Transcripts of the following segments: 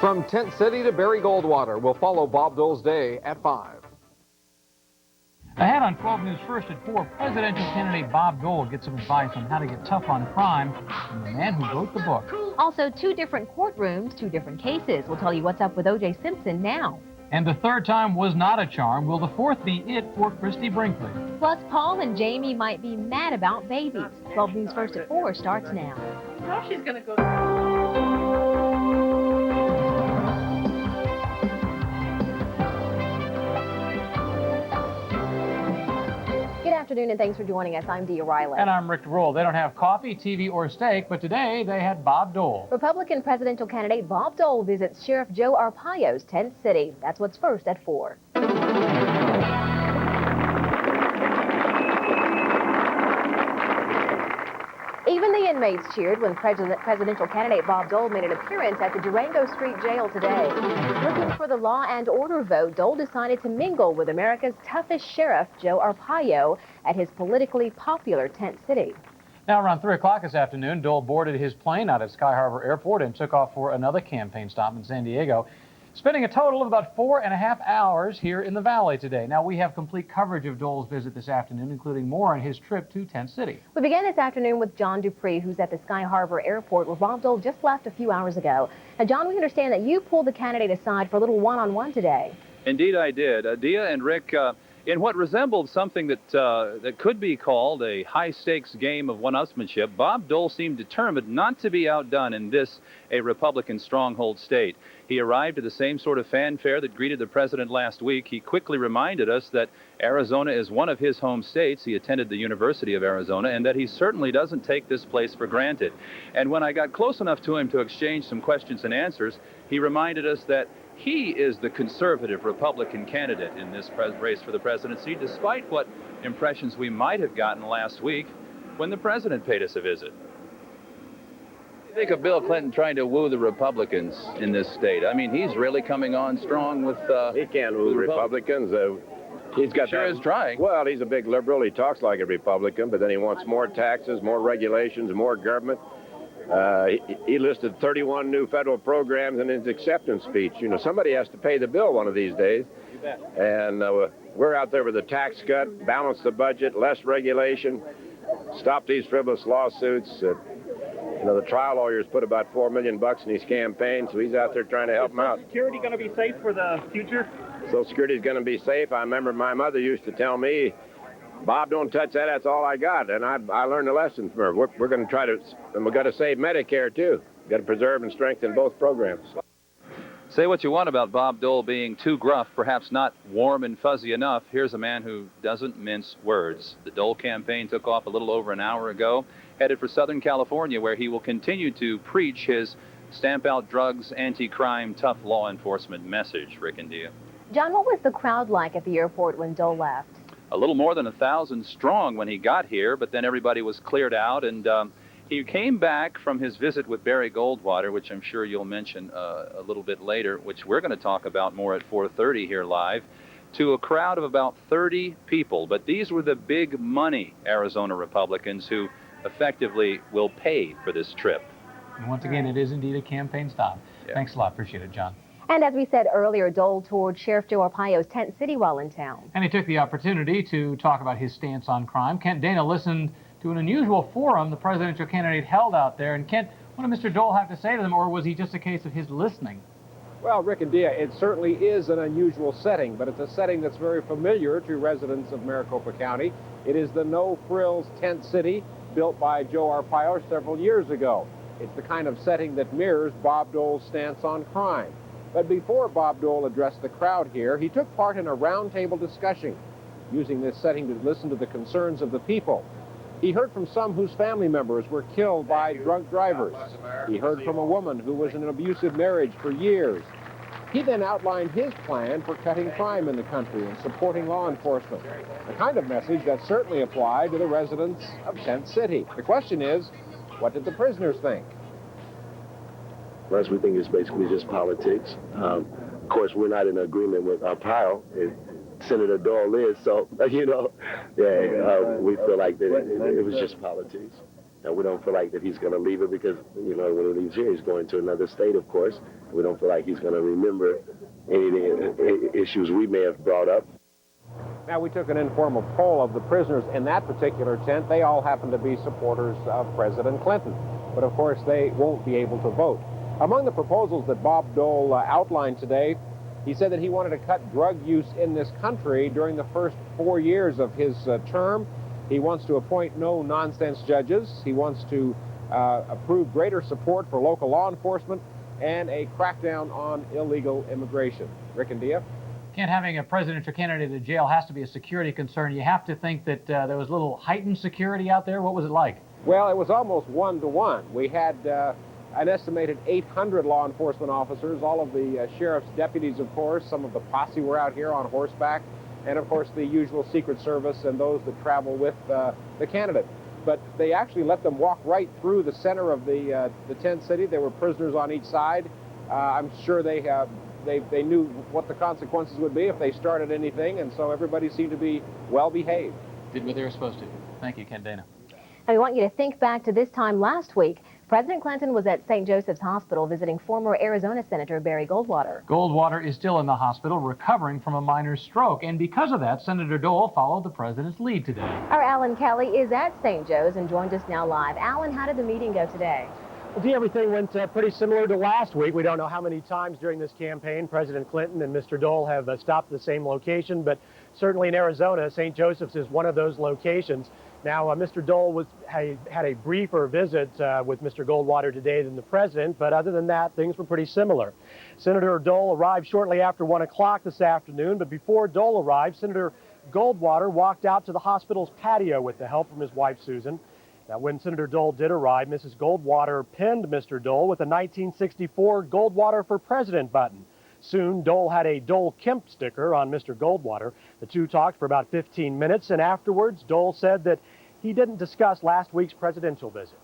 From Tent City to Barry Goldwater, we'll follow Bob Dole's day at 5. Ahead on 12 News First at 4, presidential candidate Bob Dole gets some advice on how to get tough on crime from the man who wrote the book. Also, 2 different courtrooms, 2 different cases. We'll tell you what's up with O.J. Simpson now. And the third time was not a charm. Will the fourth be it for Christy Brinkley? Plus, Paul and Jamie might be mad about babies. 12 News First at 4 starts now. Now she's going to go. Good afternoon, and thanks for joining us. I'm Dee Riley. And I'm Rick Roll. They don't have coffee, TV, or steak, but today they had Bob Dole. Republican presidential candidate Bob Dole visits Sheriff Joe Arpaio's Tent City. That's what's first at 4. Even the inmates cheered when presidential candidate Bob Dole made an appearance at the Durango Street Jail today. Looking for the law and order vote, Dole decided to mingle with America's toughest sheriff, Joe Arpaio, at his politically popular Tent City. Now, around 3 o'clock this afternoon, Dole boarded his plane out at Sky Harbor Airport and took off for another campaign stop in San Diego, spending a total of about 4.5 hours here in the Valley today. Now, we have complete coverage of Dole's visit this afternoon, including more on his trip to Tent City. We began this afternoon with John Dupree, who's at the Sky Harbor Airport, where Bob Dole just left a few hours ago. Now, John, we understand that you pulled the candidate aside for a little one-on-one today. Indeed, I did. Dia and Rick, in what resembled something that could be called a high-stakes game of one-upsmanship, Bob Dole seemed determined not to be outdone in this, a Republican stronghold state. He arrived at the same sort of fanfare that greeted the president last week. He quickly reminded us that Arizona is one of his home states. He attended the University of Arizona, and that he certainly doesn't take this place for granted. And when I got close enough to him to exchange some questions and answers, he reminded us that he is the conservative Republican candidate in this race for the presidency, despite what impressions we might have gotten last week when the president paid us a visit. What do you think of Bill Clinton trying to woo the Republicans in this state? I mean, he's really coming on strong with... he can't woo the Republicans. He's got sure is trying. Well, he's a big liberal. He talks like a Republican, but then he wants more taxes, more regulations, more government. He listed 31 new federal programs in his acceptance speech. You know, somebody has to pay the bill one of these days. You bet. And we're out there with a tax cut, balance the budget, less regulation, stop these frivolous lawsuits. You know, the trial lawyers put about $4 million in his campaign, so he's out there trying to help him out. Is Social Security going to be safe for the future? Social Security is going to be safe. I remember my mother used to tell me, Bob, don't touch that. That's all I got. And I learned a lesson from her. We're going to try to, and we've got to save Medicare, too. We've got to preserve and strengthen both programs. Say what you want about Bob Dole being too gruff, perhaps not warm and fuzzy enough. Here's a man who doesn't mince words. The Dole campaign took off a little over an hour ago, headed for Southern California, where he will continue to preach his stamp out drugs, anti-crime, tough law enforcement message. Rick and Dia. John, what was the crowd like at the airport when Dole left? A little more than 1,000 strong when he got here, but then everybody was cleared out, and he came back from his visit with Barry Goldwater, which I'm sure you'll mention a little bit later, which we're going to talk about more at 4:30 here live, to a crowd of about 30 people. But these were the big money Arizona Republicans who effectively will pay for this trip. And once again, it is indeed a campaign stop. Yeah. Thanks a lot. Appreciate it, John. And as we said earlier, Dole toured Sheriff Joe Arpaio's Tent City while in town. And he took the opportunity to talk about his stance on crime. Kent Dana listened to an unusual forum the presidential candidate held out there. And Kent, what did Mr. Dole have to say to them, or was he just a case of his listening? Well, Rick and Dia, it certainly is an unusual setting, but it's a setting that's very familiar to residents of Maricopa County. It is the no-frills Tent City built by Joe Arpaio several years ago. It's the kind of setting that mirrors Bob Dole's stance on crime. But before Bob Dole addressed the crowd here, he took part in a roundtable discussion, using this setting to listen to the concerns of the people. He heard from some whose family members were killed by drunk drivers. He heard from a woman who was in an abusive marriage for years. He then outlined his plan for cutting crime in the country and supporting law enforcement, the kind of message that certainly applied to the residents of Tent City. The question is, what did the prisoners think? First, we think it's basically just politics. Of course, we're not in agreement with Arpaio. Senator Dole is, so, you know, we feel like that it was just politics. And we don't feel like that he's going to leave it because, you know, when he leaves here, he's going to another state, of course. We don't feel like he's going to remember any of the issues we may have brought up. Now, we took an informal poll of the prisoners in that particular tent. They all happen to be supporters of President Clinton. But, of course, they won't be able to vote. Among the proposals that Bob Dole outlined today, he said that he wanted to cut drug use in this country during the first 4 years of his term. He wants to appoint no-nonsense judges. He wants to approve greater support for local law enforcement and a crackdown on illegal immigration. Rick and Dia? Kent, having a presidential candidate in jail has to be a security concern. You have to think that there was a little heightened security out there. What was it like? Well, it was almost 1-to-1. We had an estimated 800 law enforcement officers, all of the sheriff's deputies, of course. Some of the posse were out here on horseback, and, of course, the usual Secret Service and those that travel with the candidate. But they actually let them walk right through the center of the tent city. There were prisoners on each side. I'm sure they knew what the consequences would be if they started anything, and so everybody seemed to be well behaved. Did what they were supposed to. Thank you, Ken Dana. And we want you to think back to this time last week. President Clinton was at St. Joseph's Hospital visiting former Arizona Senator Barry Goldwater. Goldwater is still in the hospital recovering from a minor stroke, and because of that, Senator Dole followed the president's lead today. Our Alan Kelly is at St. Joe's and joins us now live. Alan, how did the meeting go today? Well, Dee, everything went pretty similar to last week. We don't know how many times during this campaign President Clinton and Mr. Dole have stopped at the same location, but certainly in Arizona, St. Joseph's is one of those locations. Now, Mr. Dole had a briefer visit with Mr. Goldwater today than the president, but other than that, things were pretty similar. Senator Dole arrived shortly after 1 o'clock this afternoon, but before Dole arrived, Senator Goldwater walked out to the hospital's patio with the help from his wife, Susan. Now, when Senator Dole did arrive, Mrs. Goldwater pinned Mr. Dole with a 1964 Goldwater for President button. Soon, Dole had a Dole Kemp sticker on Mr. Goldwater. The two talked for about 15 minutes, and afterwards, Dole said that he didn't discuss last week's presidential visit.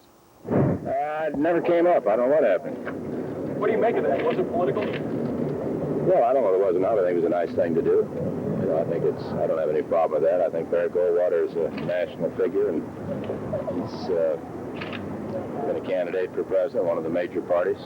It never came up. I don't know what happened. What do you make of that? Was it political? Well, I don't know what it was or not. I think it was a nice thing to do. You know, I don't have any problem with that. I think Barry Goldwater is a national figure, and he's been a candidate for president, one of the major parties.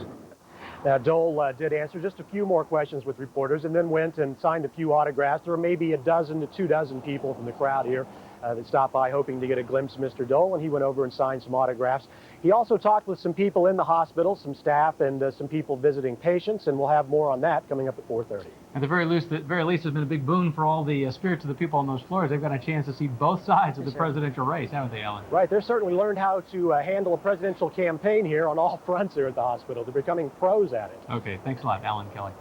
Now, Dole did answer just a few more questions with reporters and then went and signed a few autographs. There were maybe a dozen to 24 people from the crowd here that stopped by hoping to get a glimpse of Mr. Dole, and he went over and signed some autographs. He also talked with some people in the hospital, some staff, and some people visiting patients, and we'll have more on that coming up at 4:30. At the very least, has been a big boon for all the spirits of the people on those floors. They've got a chance to see both sides of the presidential race, haven't they, Alan? Right. They've certainly learned how to handle a presidential campaign here on all fronts here at the hospital. They're becoming pros at it. Okay, thanks a lot, Alan Kelly.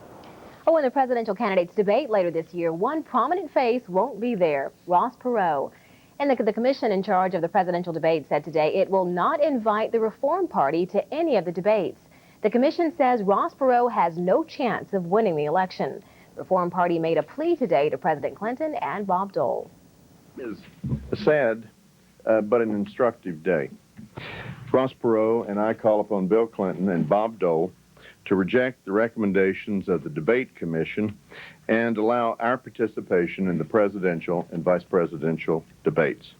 Oh, in the presidential candidates debate later this year, one prominent face won't be there, Ross Perot. And the commission in charge of the presidential debate said today it will not invite the Reform Party to any of the debates. The commission says Ross Perot has no chance of winning the election. The Reform Party made a plea today to President Clinton and Bob Dole. It's a sad but an instructive day. Ross Perot and I call upon Bill Clinton and Bob Dole to reject the recommendations of the debate commission and allow our participation in the presidential and vice presidential debates.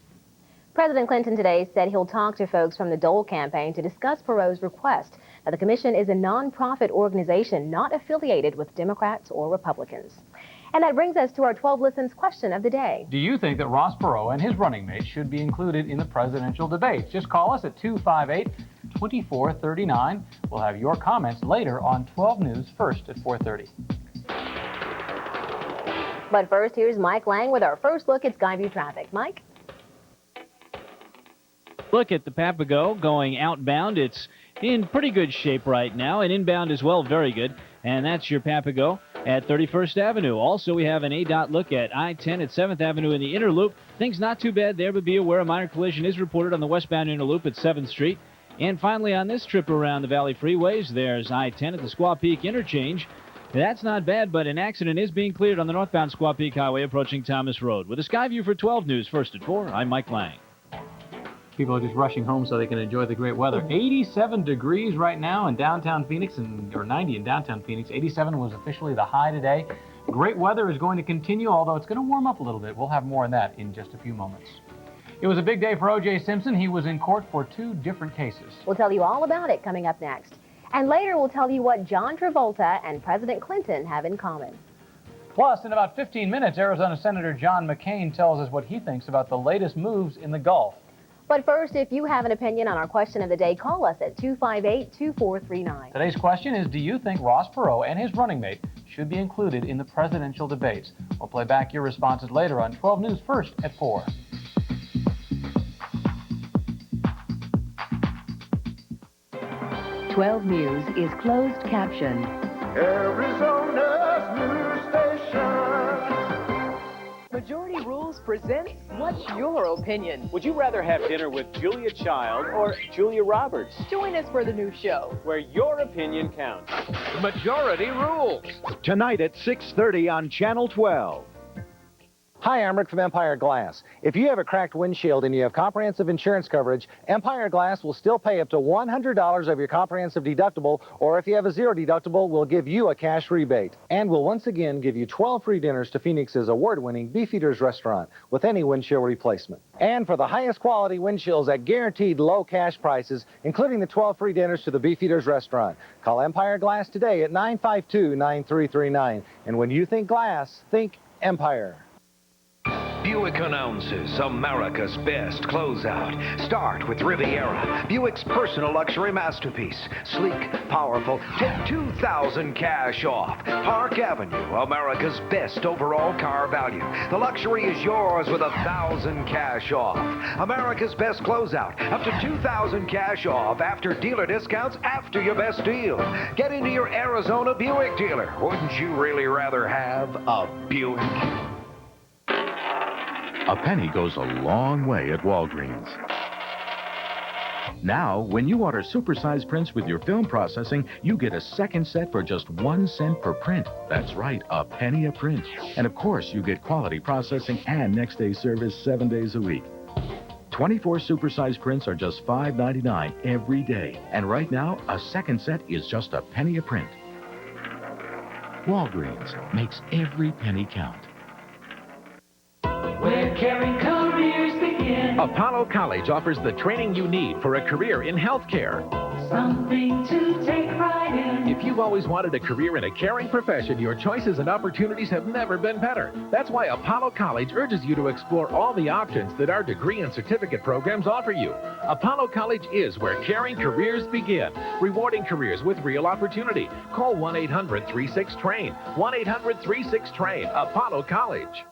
President Clinton today said he'll talk to folks from the Dole campaign to discuss Perot's request. Now, the commission is a nonprofit organization not affiliated with Democrats or Republicans. And that brings us to our 12 Listens question of the day. Do you think that Ross Perot and his running mate should be included in the presidential debates? Just call us at 258-2439. We'll have your comments later on 12 News First at 4:30. But first, here's Mike Lang with our first look at Skyview traffic. Mike? Look at the Papago going outbound. It's in pretty good shape right now, and inbound as well, very good. And that's your Papago at 31st Avenue. Also, we have an ADOT look at I-10 at 7th Avenue in the inner loop. Things not too bad there, but be aware a minor collision is reported on the westbound inner loop at 7th Street. And finally, on this trip around the Valley Freeways, there's I-10 at the Squaw Peak interchange. That's not bad, but an accident is being cleared on the northbound Squaw Peak Highway approaching Thomas Road. With a Skyview for 12 News First at 4, I'm Mike Lang. People are just rushing home so they can enjoy the great weather. 87 degrees right now in downtown Phoenix, or 90 in downtown Phoenix. 87 was officially the high today. Great weather is going to continue, although it's going to warm up a little bit. We'll have more on that in just a few moments. It was a big day for O.J. Simpson. He was in court for 2 different cases. We'll tell you all about it coming up next. And later we'll tell you what John Travolta and President Clinton have in common. Plus, in about 15 minutes, Arizona Senator John McCain tells us what he thinks about the latest moves in the Gulf. But first, if you have an opinion on our question of the day, call us at 258-2439. Today's question is, do you think Ross Perot and his running mate should be included in the presidential debates? We'll play back your responses later on 12 News First at 4. News is closed caption. Arizona's news station. Majority Rules presents What's Your Opinion? Would you rather have dinner with Julia Child or Julia Roberts? Join us for the new show, where your opinion counts. Majority Rules. Tonight at 6:30 on Channel 12. Hi, I'm Rick from Empire Glass. If you have a cracked windshield and you have comprehensive insurance coverage, Empire Glass will still pay up to $100 of your comprehensive deductible, or if you have a 0 deductible, we'll give you a cash rebate. And we'll once again give you 12 free dinners to Phoenix's award-winning Beefeaters restaurant with any windshield replacement. And for the highest quality windshields at guaranteed low cash prices, including the 12 free dinners to the Beefeaters restaurant. Call Empire Glass today at 952-9339. And when you think glass, think Empire. Buick announces America's best closeout. Start with Riviera, Buick's personal luxury masterpiece. Sleek, powerful, take $2,000 cash off. Park Avenue, America's best overall car value. The luxury is yours with $1,000 cash off. America's best closeout, up to $2,000 cash off after dealer discounts after your best deal. Get into your Arizona Buick dealer. Wouldn't you really rather have a Buick? A penny goes a long way at Walgreens. Now, when you order supersized prints with your film processing, you get a second set for just 1 cent per print. That's right, a penny a print. And of course, you get quality processing and next day service 7 days a week. 24 supersized prints are just $5.99 every day. And right now, a second set is just a penny a print. Walgreens makes every penny count. Where caring careers begin. Apollo College offers the training you need for a career in healthcare. Something to take pride in. If you've always wanted a career in a caring profession, your choices and opportunities have never been better. That's why Apollo College urges you to explore all the options that our degree and certificate programs offer you. Apollo College is where caring careers begin. Rewarding careers with real opportunity. Call 1-800-36-TRAIN. 1-800-36-TRAIN. Apollo College.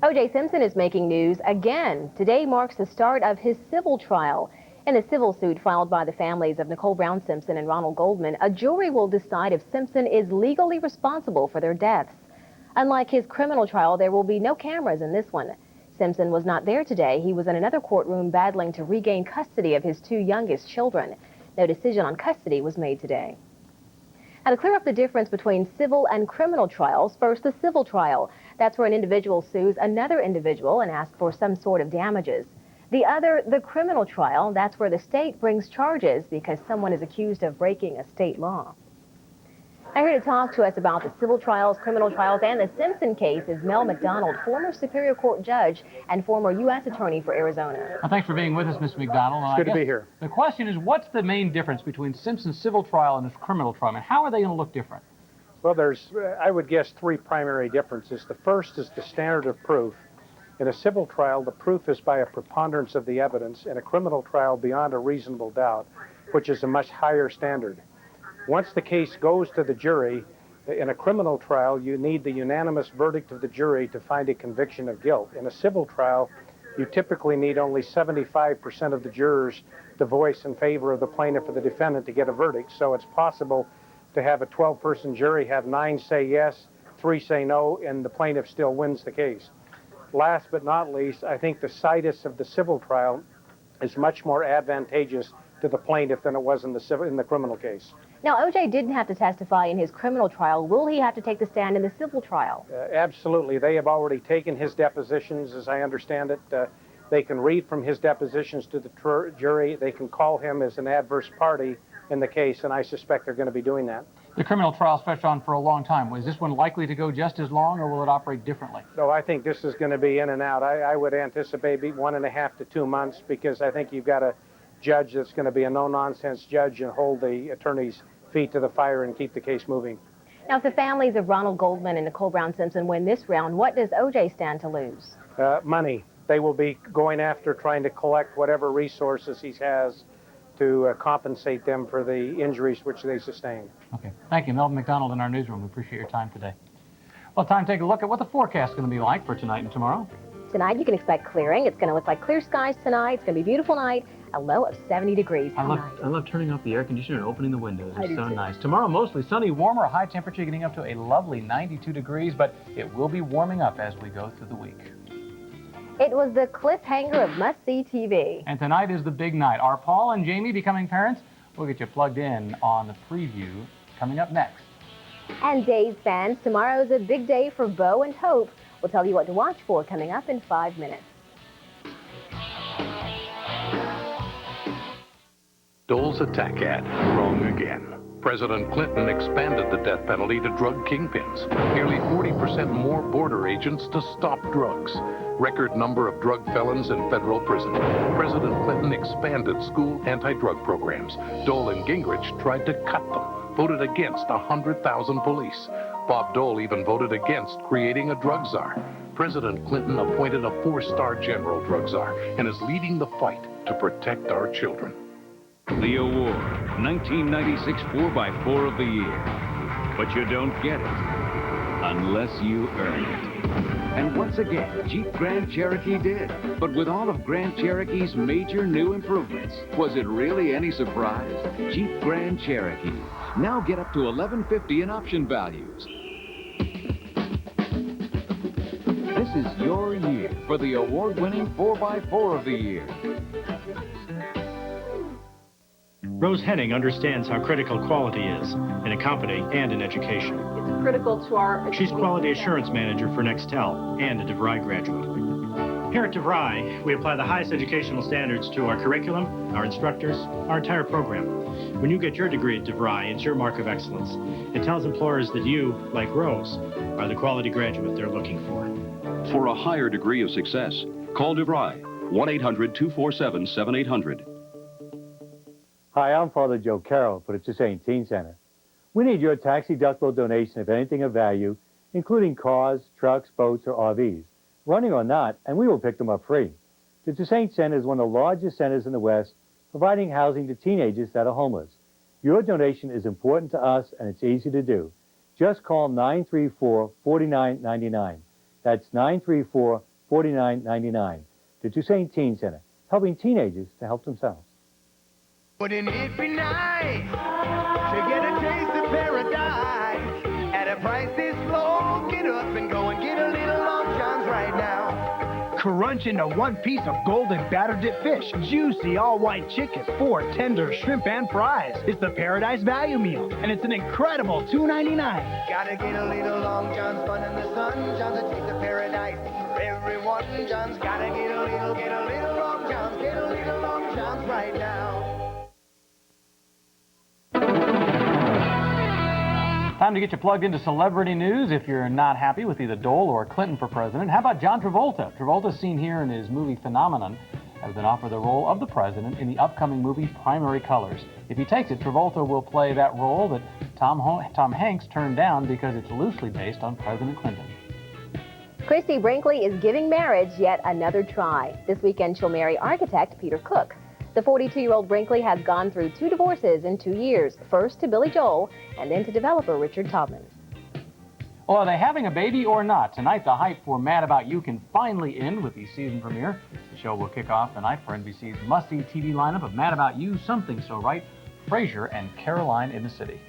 O.J. Simpson is making news again. Today marks the start of his civil trial. In a civil suit filed by the families of Nicole Brown Simpson and Ronald Goldman, a jury will decide if Simpson is legally responsible for their deaths. Unlike his criminal trial, there will be no cameras in this one. Simpson was not there today. He was in another courtroom battling to regain custody of his 2 youngest children. No decision on custody was made today. Now, to clear up the difference between civil and criminal trials, first the civil trial. That's where an individual sues another individual and asks for some sort of damages. The other, the criminal trial, that's where the state brings charges because someone is accused of breaking a state law. Now, here to talk to us about the civil trials, criminal trials, and the Simpson case is Mel McDonald, former Superior Court judge and former U.S. Attorney for Arizona. Well, thanks for being with us, Mr. McDonald. It's good to be here. The question is, what's the main difference between Simpson's civil trial and his criminal trial? And how are they going to look different? Well, there's, I would guess, 3 primary differences. The first is the standard of proof. In a civil trial, the proof is by a preponderance of the evidence. In a criminal trial, beyond a reasonable doubt, which is a much higher standard. Once the case goes to the jury, in a criminal trial, you need the unanimous verdict of the jury to find a conviction of guilt. In a civil trial, you typically need only 75% of the jurors to voice in favor of the plaintiff or the defendant to get a verdict. So it's possible to have a 12-person jury have 9 say yes, 3 say no, and the plaintiff still wins the case. Last but not least, I think the situs of the civil trial is much more advantageous to the plaintiff than it was in the criminal case. Now, O.J. didn't have to testify in his criminal trial. Will he have to take the stand in the civil trial? Absolutely. They have already taken his depositions, as I understand it. They can read from his depositions to the jury. They can call him as an adverse party in the case, and I suspect they're going to be doing that. The criminal trial stretched on for a long time. Was this one likely to go just as long, or will it operate differently? No, I think this is going to be in and out. I would anticipate 1.5 to 2 months, because I think you've got a judge that's going to be a no-nonsense judge and hold the attorney's feet to the fire and keep the case moving. Now, if the families of Ronald Goldman and Nicole Brown Simpson win this round, what does O.J. stand to lose? Money. They will be going after trying to collect whatever resources he has to compensate them for the injuries which they sustained. Okay. Thank you, Melvin McDonald in our newsroom. We appreciate your time today. Well, time to take a look at what the forecast is going to be like for tonight and tomorrow. Tonight, you can expect clearing. It's going to look like clear skies tonight. It's going to be a beautiful night, a low of 70 degrees tonight. I love turning off the air conditioner and opening the windows. I It's do so too. nice. Tomorrow, mostly sunny, warmer, a high temperature getting up to a lovely 92 degrees, but it will be warming up as we go through the week. It was the cliffhanger of must-see TV. And tonight is the big night. Are Paul and Jamie becoming parents? We'll get you plugged in on the preview coming up next. And Days fans, tomorrow's a big day for Bo and Hope. We'll tell you what to watch for coming up in 5 minutes. Dole's attack ad, wrong again. President Clinton expanded the death penalty to drug kingpins. Nearly 40% more border agents to stop drugs. Record number of drug felons in federal prison. President Clinton expanded school anti-drug programs. Dole and Gingrich tried to cut them, voted against 100,000 police. Bob Dole even voted against creating a drug czar. President Clinton appointed a 4-star general drug czar and is leading the fight to protect our children. The award, 1996 4x4 of the Year. But you don't get it unless you earn it. And once again, Jeep Grand Cherokee did. But with all of Grand Cherokee's major new improvements, was it really any surprise? Jeep Grand Cherokee. Now get up to $1,150 in option values. This is your year for the award-winning 4x4 of the Year. Rose Henning understands how critical quality is in a company and in education. It's critical to our... She's Quality Assurance Manager for Nextel and a DeVry graduate. Here at DeVry, we apply the highest educational standards to our curriculum, our instructors, our entire program. When you get your degree at DeVry, it's your mark of excellence. It tells employers that you, like Rose, are the quality graduate they're looking for. For a higher degree of success, call DeVry, 1-800-247-7800. Hi, I'm Father Joe Carroll for the Toussaint Teen Center. We need your tax-deductible donation of anything of value, including cars, trucks, boats, or RVs, running or not, and we will pick them up free. The Toussaint Center is one of the largest centers in the West, providing housing to teenagers that are homeless. Your donation is important to us, and it's easy to do. Just call 934-4999. That's 934-4999. The Toussaint Teen Center, helping teenagers to help themselves. Wouldn't it be nice to get a taste of paradise at a price this low? Get up and go and get a little Long John's right now. Crunch into one piece of golden batter dip fish, juicy all-white chicken, 4 tender shrimp and fries. It's the Paradise Value Meal, and it's an incredible $2.99. Gotta get a little Long John's fun in the sun. John's a taste of paradise for everyone. John's gotta get a little Long John's. Get a little Long John's right now. Time to get you plugged into celebrity news if you're not happy with either Dole or Clinton for president. How about John Travolta? Travolta, seen here in his movie Phenomenon, has been offered the role of the president in the upcoming movie Primary Colors. If he takes it, Travolta will play that role that Tom Hanks turned down because it's loosely based on President Clinton. Christy Brinkley is giving marriage yet another try. This weekend, she'll marry architect Peter Cook. The 42-year-old Brinkley has gone through 2 divorces in 2 years, first to Billy Joel and then to developer Richard Taubman. Well, are they having a baby or not? Tonight, the hype for Mad About You can finally end with the season premiere. The show will kick off tonight for NBC's must-see TV lineup of Mad About You, Something So Right, Frasier, and Caroline in the City.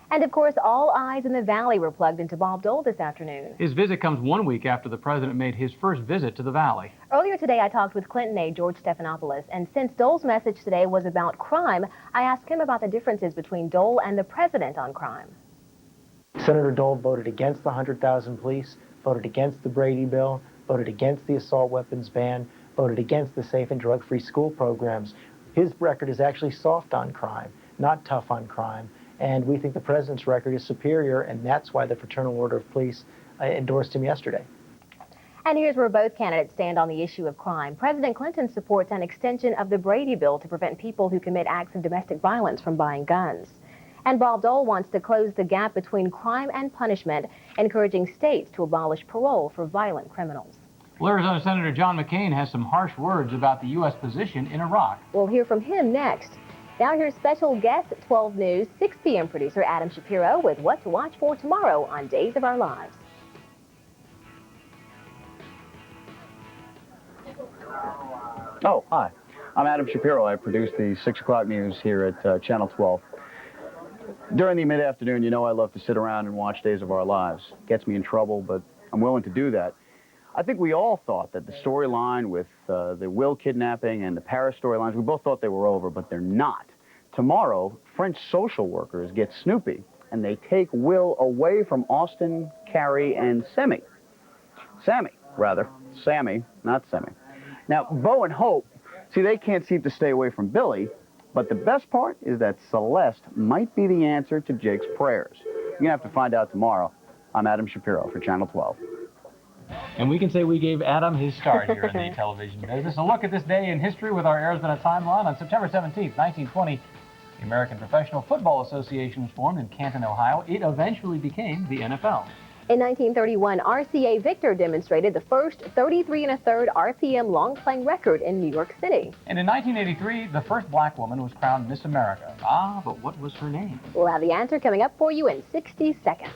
And of course, all eyes in the Valley were plugged into Bob Dole this afternoon. His visit comes 1 week after the president made his first visit to the Valley. Earlier today, I talked with Clinton aide George Stephanopoulos, and since Dole's message today was about crime, I asked him about the differences between Dole and the president on crime. Senator Dole voted against the 100,000 police, voted against the Brady bill, voted against the assault weapons ban, voted against the safe and drug-free school programs. His record is actually soft on crime, not tough on crime. And we think the president's record is superior, and that's why the Fraternal Order of Police endorsed him yesterday. And here's where both candidates stand on the issue of crime. President Clinton supports an extension of the Brady Bill to prevent people who commit acts of domestic violence from buying guns. And Bob Dole wants to close the gap between crime and punishment, encouraging states to abolish parole for violent criminals. Well, Arizona Senator John McCain has some harsh words about the U.S. position in Iraq. We'll hear from him next. Now here's special guest 12 News 6 p.m. producer Adam Shapiro with what to watch for tomorrow on Days of Our Lives. Oh, hi. I'm Adam Shapiro. I produce the 6 o'clock news here at Channel 12. During the mid-afternoon, you know I love to sit around and watch Days of Our Lives. Gets me in trouble, but I'm willing to do that. I think we all thought that the storyline with the Will kidnapping and the Paris storylines, we both thought they were over, but they're not. Tomorrow, French social workers get snoopy, and they take Will away from Austin, Carrie, and Sammy, not Semi. Now, Bo and Hope, see, they can't seem to stay away from Billy, but the best part is that Celeste might be the answer to Jake's prayers. You're going to have to find out tomorrow. I'm Adam Shapiro for Channel 12. And we can say we gave Adam his start here in the television business. A look at this day in history with our Arizona timeline. On September 17th, 1920, the American Professional Football Association was formed in Canton, Ohio. It eventually became the NFL. In 1931, RCA Victor demonstrated the first 33 1/3 RPM long playing record in New York City. And in 1983, the first black woman was crowned Miss America. Ah, but what was her name? We'll have the answer coming up for you in 60 seconds.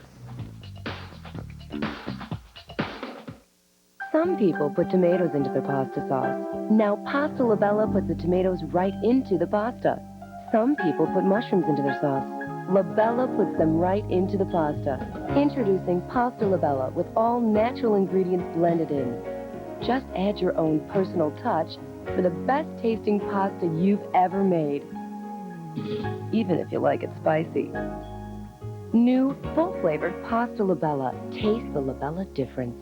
Some people put tomatoes into their pasta sauce. Now Pasta Labella puts the tomatoes right into the pasta. Some people put mushrooms into their sauce. Labella puts them right into the pasta. Introducing Pasta Labella with all natural ingredients blended in. Just add your own personal touch for the best tasting pasta you've ever made. Even if you like it spicy. New, full flavored Pasta Labella. Taste the Labella difference.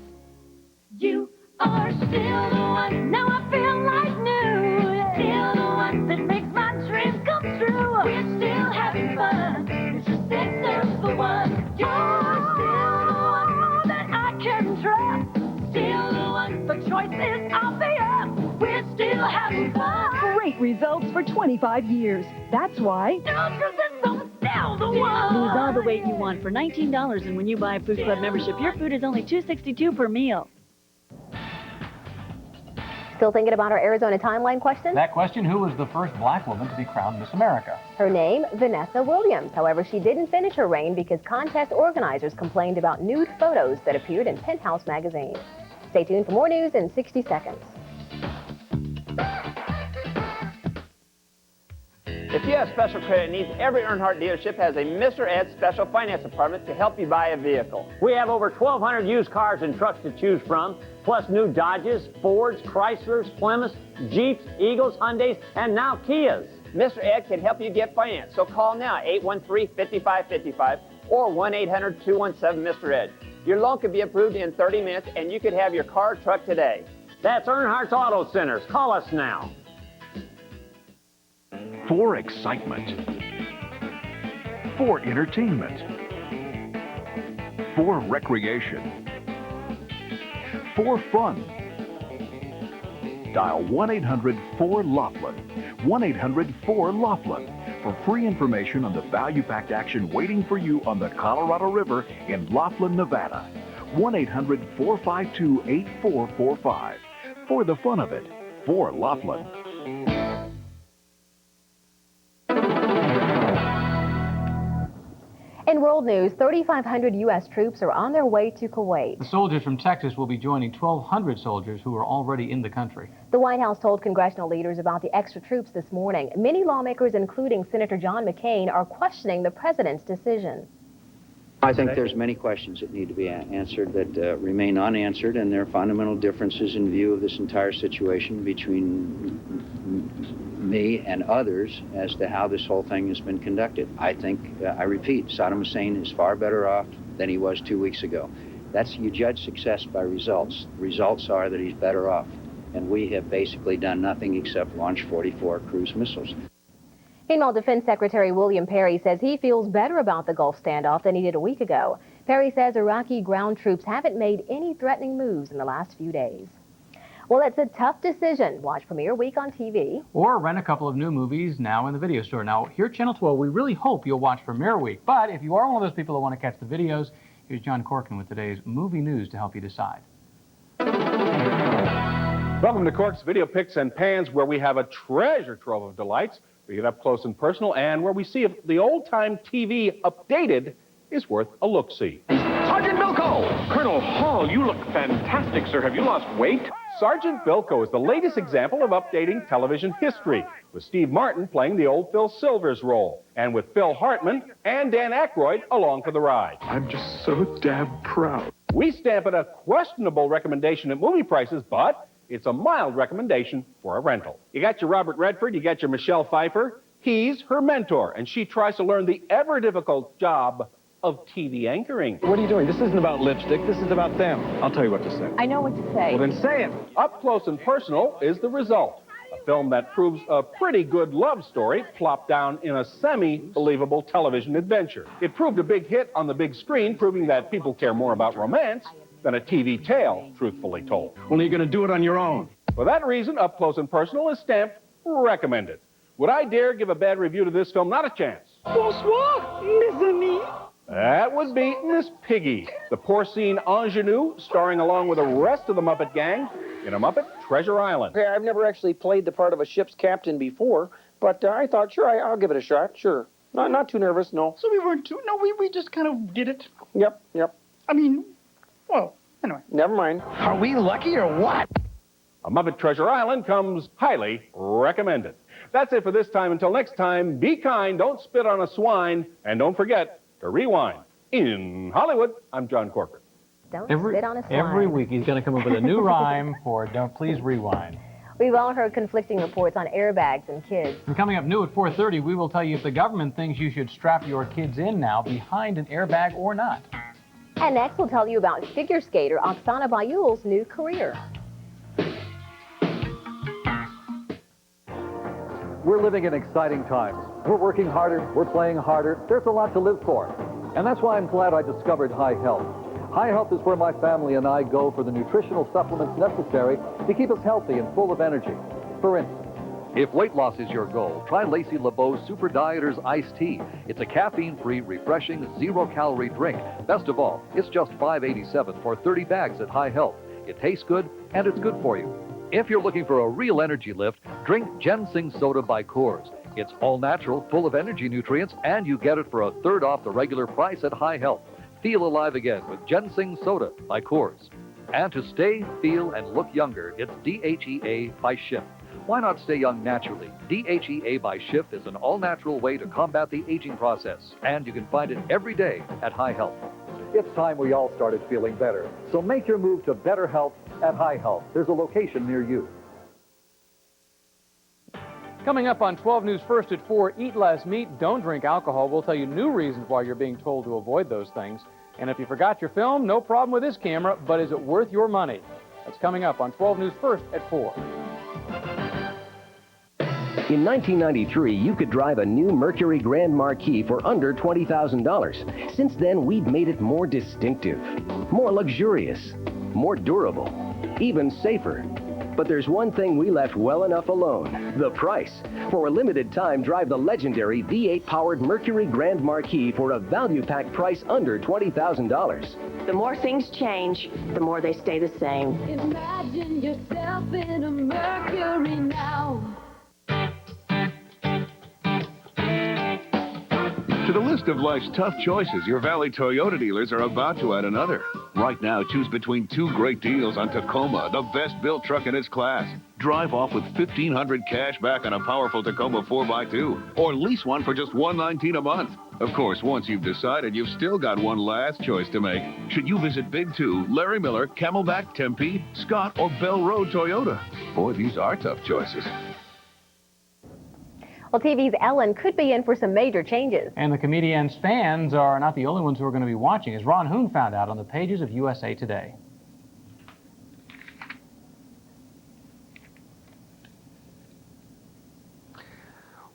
You are still the one, now I feel like new. Still the one that makes my dreams come true. We're still having fun, it's just sister's the one. You're still the one that I can trust. Still the one for choices obvious. We're still having fun. Great results for 25 years. That's why Nutricent's still the one. Lose all the weight you want for $19, and when you buy a Food Club membership, your food is only $2.62 per meal. Still thinking about our Arizona timeline question? That question, who was the first black woman to be crowned Miss America? Her name, Vanessa Williams. However, she didn't finish her reign because contest organizers complained about nude photos that appeared in Penthouse magazine. Stay tuned for more news in 60 seconds. If you have special credit needs, every Earnhardt dealership has a Mr. Ed Special Finance Department to help you buy a vehicle. We have over 1,200 used cars and trucks to choose from, plus new Dodges, Fords, Chryslers, Plymouths, Jeeps, Eagles, Hyundais, and now Kias. Mr. Ed can help you get finance, so call now, 813-5555 or 1-800-217-Mr. Ed. Your loan could be approved in 30 minutes, and you could have your car or truck today. That's Earnhardt's Auto Centers. Call us now. For excitement, for entertainment, for recreation, for fun. Dial 1-800-4-LAUGHLIN, 1-800-4-LAUGHLIN for free information on the value-packed action waiting for you on the Colorado River in Laughlin, Nevada. 1-800-452-8445. For the fun of it, for Laughlin. In world news, 3,500 U.S. troops are on their way to Kuwait. The soldiers from Texas will be joining 1,200 soldiers who are already in the country. The White House told congressional leaders about the extra troops this morning. Many lawmakers, including Senator John McCain, are questioning the president's decision. I think there's many questions that need to be answered that remain unanswered, and there are fundamental differences in view of this entire situation between me and others as to how this whole thing has been conducted. I think, I repeat, Saddam Hussein is far better off than he was 2 weeks ago. You judge success by results. Results are that he's better off, and we have basically done nothing except launch 44 cruise missiles. Meanwhile, Defense Secretary William Perry says he feels better about the Gulf standoff than he did a week ago. Perry says Iraqi ground troops haven't made any threatening moves in the last few days. Well, it's a tough decision. Watch Premiere Week on TV. Or rent a couple of new movies now in the video store. Now, here at Channel 12, we really hope you'll watch Premiere Week. But if you are one of those people that want to catch the videos, here's John Corkin with today's movie news to help you decide. Welcome to Cork's Video Picks and Pans, where we have a treasure trove of delights. We get up close and personal, and where we see if the old-time TV updated is worth a look-see. Sergeant Bilko! Colonel Hall, you look fantastic, sir. Have you lost weight? Sergeant Bilko is the latest example of updating television history, with Steve Martin playing the old Phil Silvers role, and with Phil Hartman and Dan Aykroyd along for the ride. I'm just so damn proud. We stamp it a questionable recommendation at movie prices, but it's a mild recommendation for a rental. You got your Robert Redford, you got your Michelle Pfeiffer. He's her mentor, and she tries to learn the ever-difficult job of TV anchoring. What are you doing? This isn't about lipstick. This is about them. I'll tell you what to say. I know what to say. Well, then say it. Up Close and Personal is the result. A film that proves a pretty good love story plopped down in a semi-believable television adventure. It proved a big hit on the big screen, proving that people care more about romance than a TV tale, truthfully told. Well, you're going to do it on your own. For that reason, Up Close and Personal is stamped recommended. Would I dare give a bad review to this film? Not a chance. Bonsoir, mes amis. That would be Miss Piggy, the porcine ingenue, starring along with the rest of the Muppet gang in a Muppet Treasure Island. Okay, I've never actually played the part of a ship's captain before, but I thought, sure, I'll give it a shot, sure. Not too nervous, no. So we weren't too, no, we just kind of did it. Yep. I mean, well, anyway. Never mind. Are we lucky or what? A Muppet Treasure Island comes highly recommended. That's it for this time. Until next time, be kind, don't spit on a swine, and don't forget to rewind. In Hollywood, I'm John Corcoran. Don't spit on a swine. Every week he's going to come up with a new rhyme for Don't Please Rewind. We've all heard conflicting reports on airbags and kids. And coming up new at 4:30, we will tell you if the government thinks you should strap your kids in now behind an airbag or not. And next we'll tell you about figure skater Oksana Bayul's new career. We're living in exciting times. We're working harder, we're playing harder. There's a lot to live for. And that's why I'm glad I discovered High Health. High Health is where my family and I go for the nutritional supplements necessary to keep us healthy and full of energy. For instance, if weight loss is your goal, try Lacey LeBeau's Super Dieters Iced Tea. It's a caffeine-free, refreshing, zero-calorie drink. Best of all, it's just $5.87 for 30 bags at High Health. It tastes good, and it's good for you. If you're looking for a real energy lift, drink Ginseng Soda by Coors. It's all natural, full of energy nutrients, and you get it for a third off the regular price at High Health. Feel alive again with Ginseng Soda by Coors. And to stay, feel, and look younger, it's DHEA by Schiff. Why not stay young naturally? DHEA by Schiff is an all-natural way to combat the aging process, and you can find it every day at High Health. It's time we all started feeling better. So make your move to better health at High Health. There's a location near you. Coming up on 12 News First at 4, eat less meat, don't drink alcohol. We'll tell you new reasons why you're being told to avoid those things. And if you forgot your film, no problem with this camera, but is it worth your money? That's coming up on 12 News First at 4. In 1993, you could drive a new Mercury Grand Marquis for under $20,000. Since then, we've made it more distinctive, more luxurious, more durable, even safer. But there's one thing we left well enough alone: the price. For a limited time, drive the legendary V8-powered Mercury Grand Marquis for a value-packed price under $20,000. The more things change, the more they stay the same. Imagine yourself in a Mercury now. To the list of life's tough choices, your Valley Toyota dealers are about to add another. Right now, choose between two great deals on Tacoma, the best-built truck in its class. Drive off with $1,500 cash back on a powerful Tacoma 4x2, or lease one for just $119 a month. Of course, once you've decided, you've still got one last choice to make. Should you visit Big 2, Larry Miller, Camelback, Tempe, Scott, or Bell Road Toyota? Boy, these are tough choices. Well, TV's Ellen could be in for some major changes. And the comedian's fans are not the only ones who are going to be watching, as Ron Hoon found out on the pages of USA Today.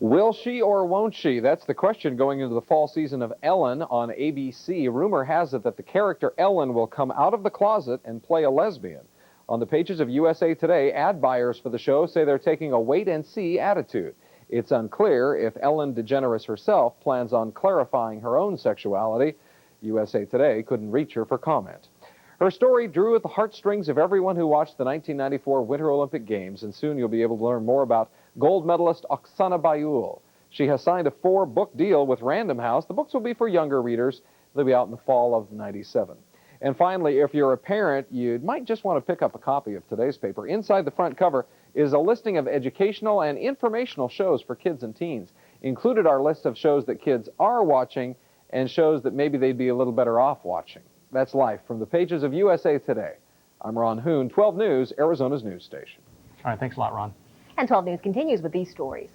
Will she or won't she? That's the question going into the fall season of Ellen on ABC. Rumor has it that the character Ellen will come out of the closet and play a lesbian. On the pages of USA Today, ad buyers for the show say they're taking a wait-and-see attitude. It's unclear if Ellen DeGeneres herself plans on clarifying her own sexuality. USA Today couldn't reach her for comment. Her story drew at the heartstrings of everyone who watched the 1994 Winter Olympic Games, and soon you'll be able to learn more about gold medalist Oksana Bayul. She has signed a 4-book deal with Random House. The books will be for younger readers. They'll be out in the fall of '97. And finally, if you're a parent, you might just want to pick up a copy of today's paper. Inside the front cover is a listing of educational and informational shows for kids and teens. Included are lists of shows that kids are watching and shows that maybe they'd be a little better off watching. That's life from the pages of USA Today. I'm Ron Hoon, 12 News, Arizona's news station. All right, thanks a lot, Ron. And 12 News continues with these stories.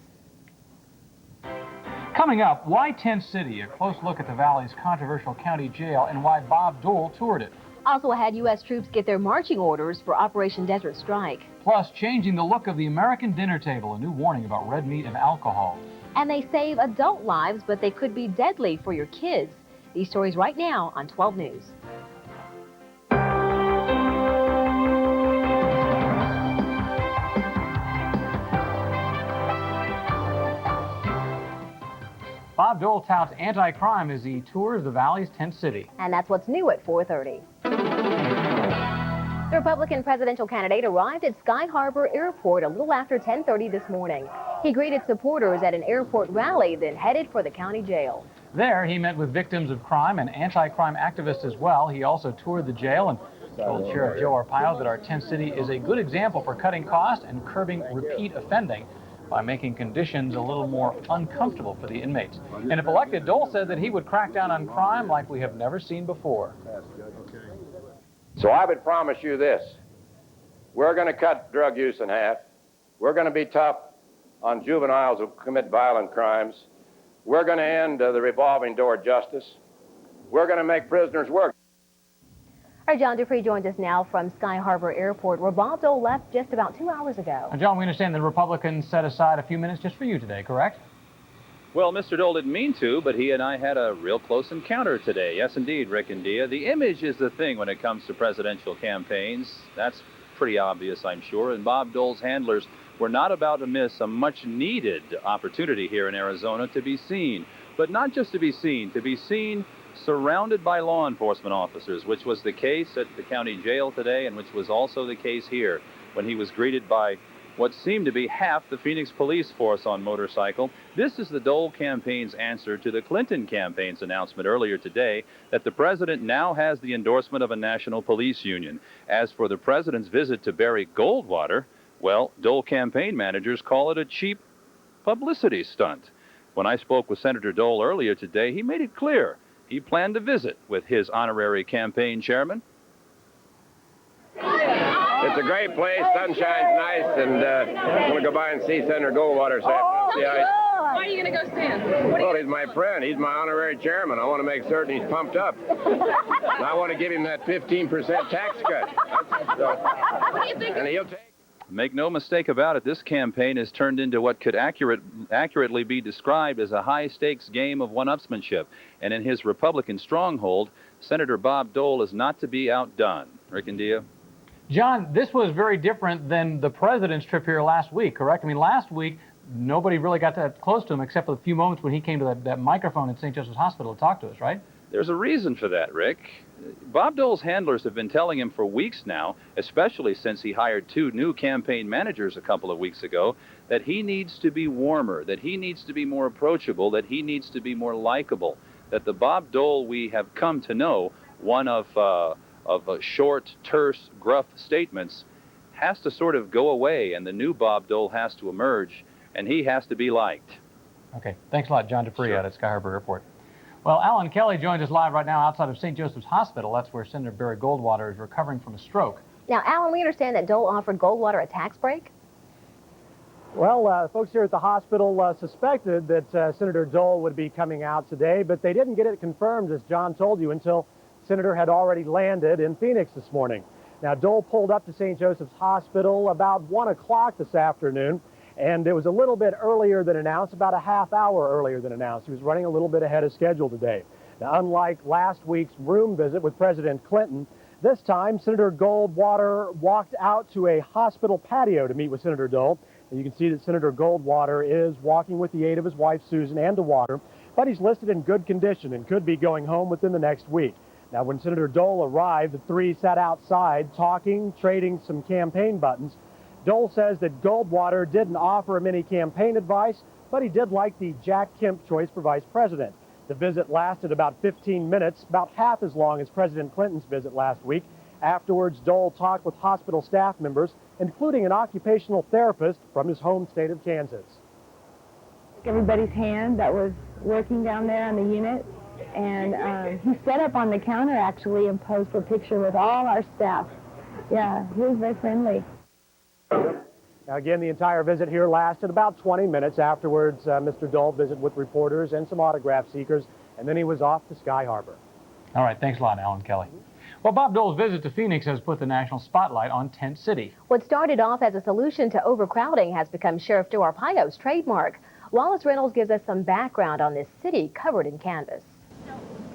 Coming up, why Tent City? A close look at the Valley's controversial county jail and why Bob Dole toured it. Also had U.S. troops get their marching orders for Operation Desert Strike. Plus, changing the look of the American dinner table, a new warning about red meat and alcohol. And they save adult lives, but they could be deadly for your kids. These stories right now on 12 News. Bob Dole touts anti-crime as he tours the Valley's Tent City. And that's what's new at 4:30. The Republican presidential candidate arrived at Sky Harbor Airport a little after 10:30 this morning. He greeted supporters at an airport rally, then headed for the county jail. There, he met with victims of crime and anti-crime activists as well. He also toured the jail and told Sheriff Joe Arpaio that our Tent City is a good example for cutting costs and curbing repeat offending by making conditions a little more uncomfortable for the inmates. And if elected, Dole said that he would crack down on crime like we have never seen before. So I would promise you this. We're going to cut drug use in half. We're going to be tough on juveniles who commit violent crimes. We're going to end the revolving door justice. We're going to make prisoners work. Our John Dupree joins us now from Sky Harbor Airport, where Bob Dole left just about 2 hours ago. Now, John, we understand the Republicans set aside a few minutes just for you today, correct? Well, Mr. Dole didn't mean to, but he and I had a real close encounter today. Yes, indeed, Rick and Dia. The image is the thing when it comes to presidential campaigns. That's pretty obvious, I'm sure. And Bob Dole's handlers were not about to miss a much-needed opportunity here in Arizona to be seen. But not just to be seen surrounded by law enforcement officers, which was the case at the county jail today and which was also the case here when he was greeted by what seemed to be half the Phoenix police force on motorcycle. This is the Dole campaign's answer to the Clinton campaign's announcement earlier today that the president now has the endorsement of a national police union. As for the president's visit to Barry Goldwater, well, Dole campaign managers call it a cheap publicity stunt. When I spoke with Senator Dole earlier today, he made it clear he planned to visit with his honorary campaign chairman. It's a great place. Sunshine's nice, and I'm going to go by and see Senator Goldwater. Why are you going to go see him? Well, he's my friend. He's my honorary chairman. I want to make certain he's pumped up. And I want to give him that 15% tax cut. What do you think? And he'll take. Make no mistake about it, this campaign has turned into what could accurately be described as a high-stakes game of one-upsmanship. And in his Republican stronghold, Senator Bob Dole is not to be outdone. Rick and Dia? John, this was very different than the president's trip here last week, correct? I mean, last week, nobody really got that close to him except for the few moments when he came to that microphone at St. Joseph's Hospital to talk to us, right? There's a reason for that, Rick. Bob Dole's handlers have been telling him for weeks now, especially since he hired 2 new campaign managers a couple of weeks ago, that he needs to be warmer, that he needs to be more approachable, that he needs to be more likable, that the Bob Dole we have come to know, one of short, terse, gruff statements, has to sort of go away, and the new Bob Dole has to emerge, and he has to be liked. Okay, thanks a lot, John Dupree out at Sky Harbor Airport. Well, Alan Kelly joins us live right now outside of St. Joseph's Hospital. That's where Senator Barry Goldwater is recovering from a stroke. Now, Alan, we understand that Dole offered Goldwater a tax break? Well, folks here at the hospital suspected that Senator Dole would be coming out today, but they didn't get it confirmed, as John told you, until Senator had already landed in Phoenix this morning. Now, Dole pulled up to St. Joseph's Hospital about 1 o'clock this afternoon, And it was a little bit earlier than announced, about a half hour earlier than announced. He was running a little bit ahead of schedule today. Now, unlike last week's room visit with President Clinton, this time Senator Goldwater walked out to a hospital patio to meet with Senator Dole. And you can see that Senator Goldwater is walking with the aid of his wife Susan and a walker, but he's listed in good condition and could be going home within the next week. Now, when Senator Dole arrived, the three sat outside talking, trading some campaign buttons. Dole says that Goldwater didn't offer him any campaign advice, but he did like the Jack Kemp choice for vice president. The visit lasted about 15 minutes, about half as long as President Clinton's visit last week. Afterwards, Dole talked with hospital staff members, including an occupational therapist from his home state of Kansas. Everybody's hand that was working down there on the unit, and he set up on the counter actually and posed for a picture with all our staff. Yeah, he was very friendly. Now, again, the entire visit here lasted about 20 minutes. Afterwards, Mr. Dole visited with reporters and some autograph seekers, and then he was off to Sky Harbor. All right, thanks a lot, Alan Kelly. Well, Bob Dole's visit to Phoenix has put the national spotlight on Tent City. What started off as a solution to overcrowding has become Sheriff Joe Arpaio's trademark. Wallace Reynolds gives us some background on this city covered in canvas.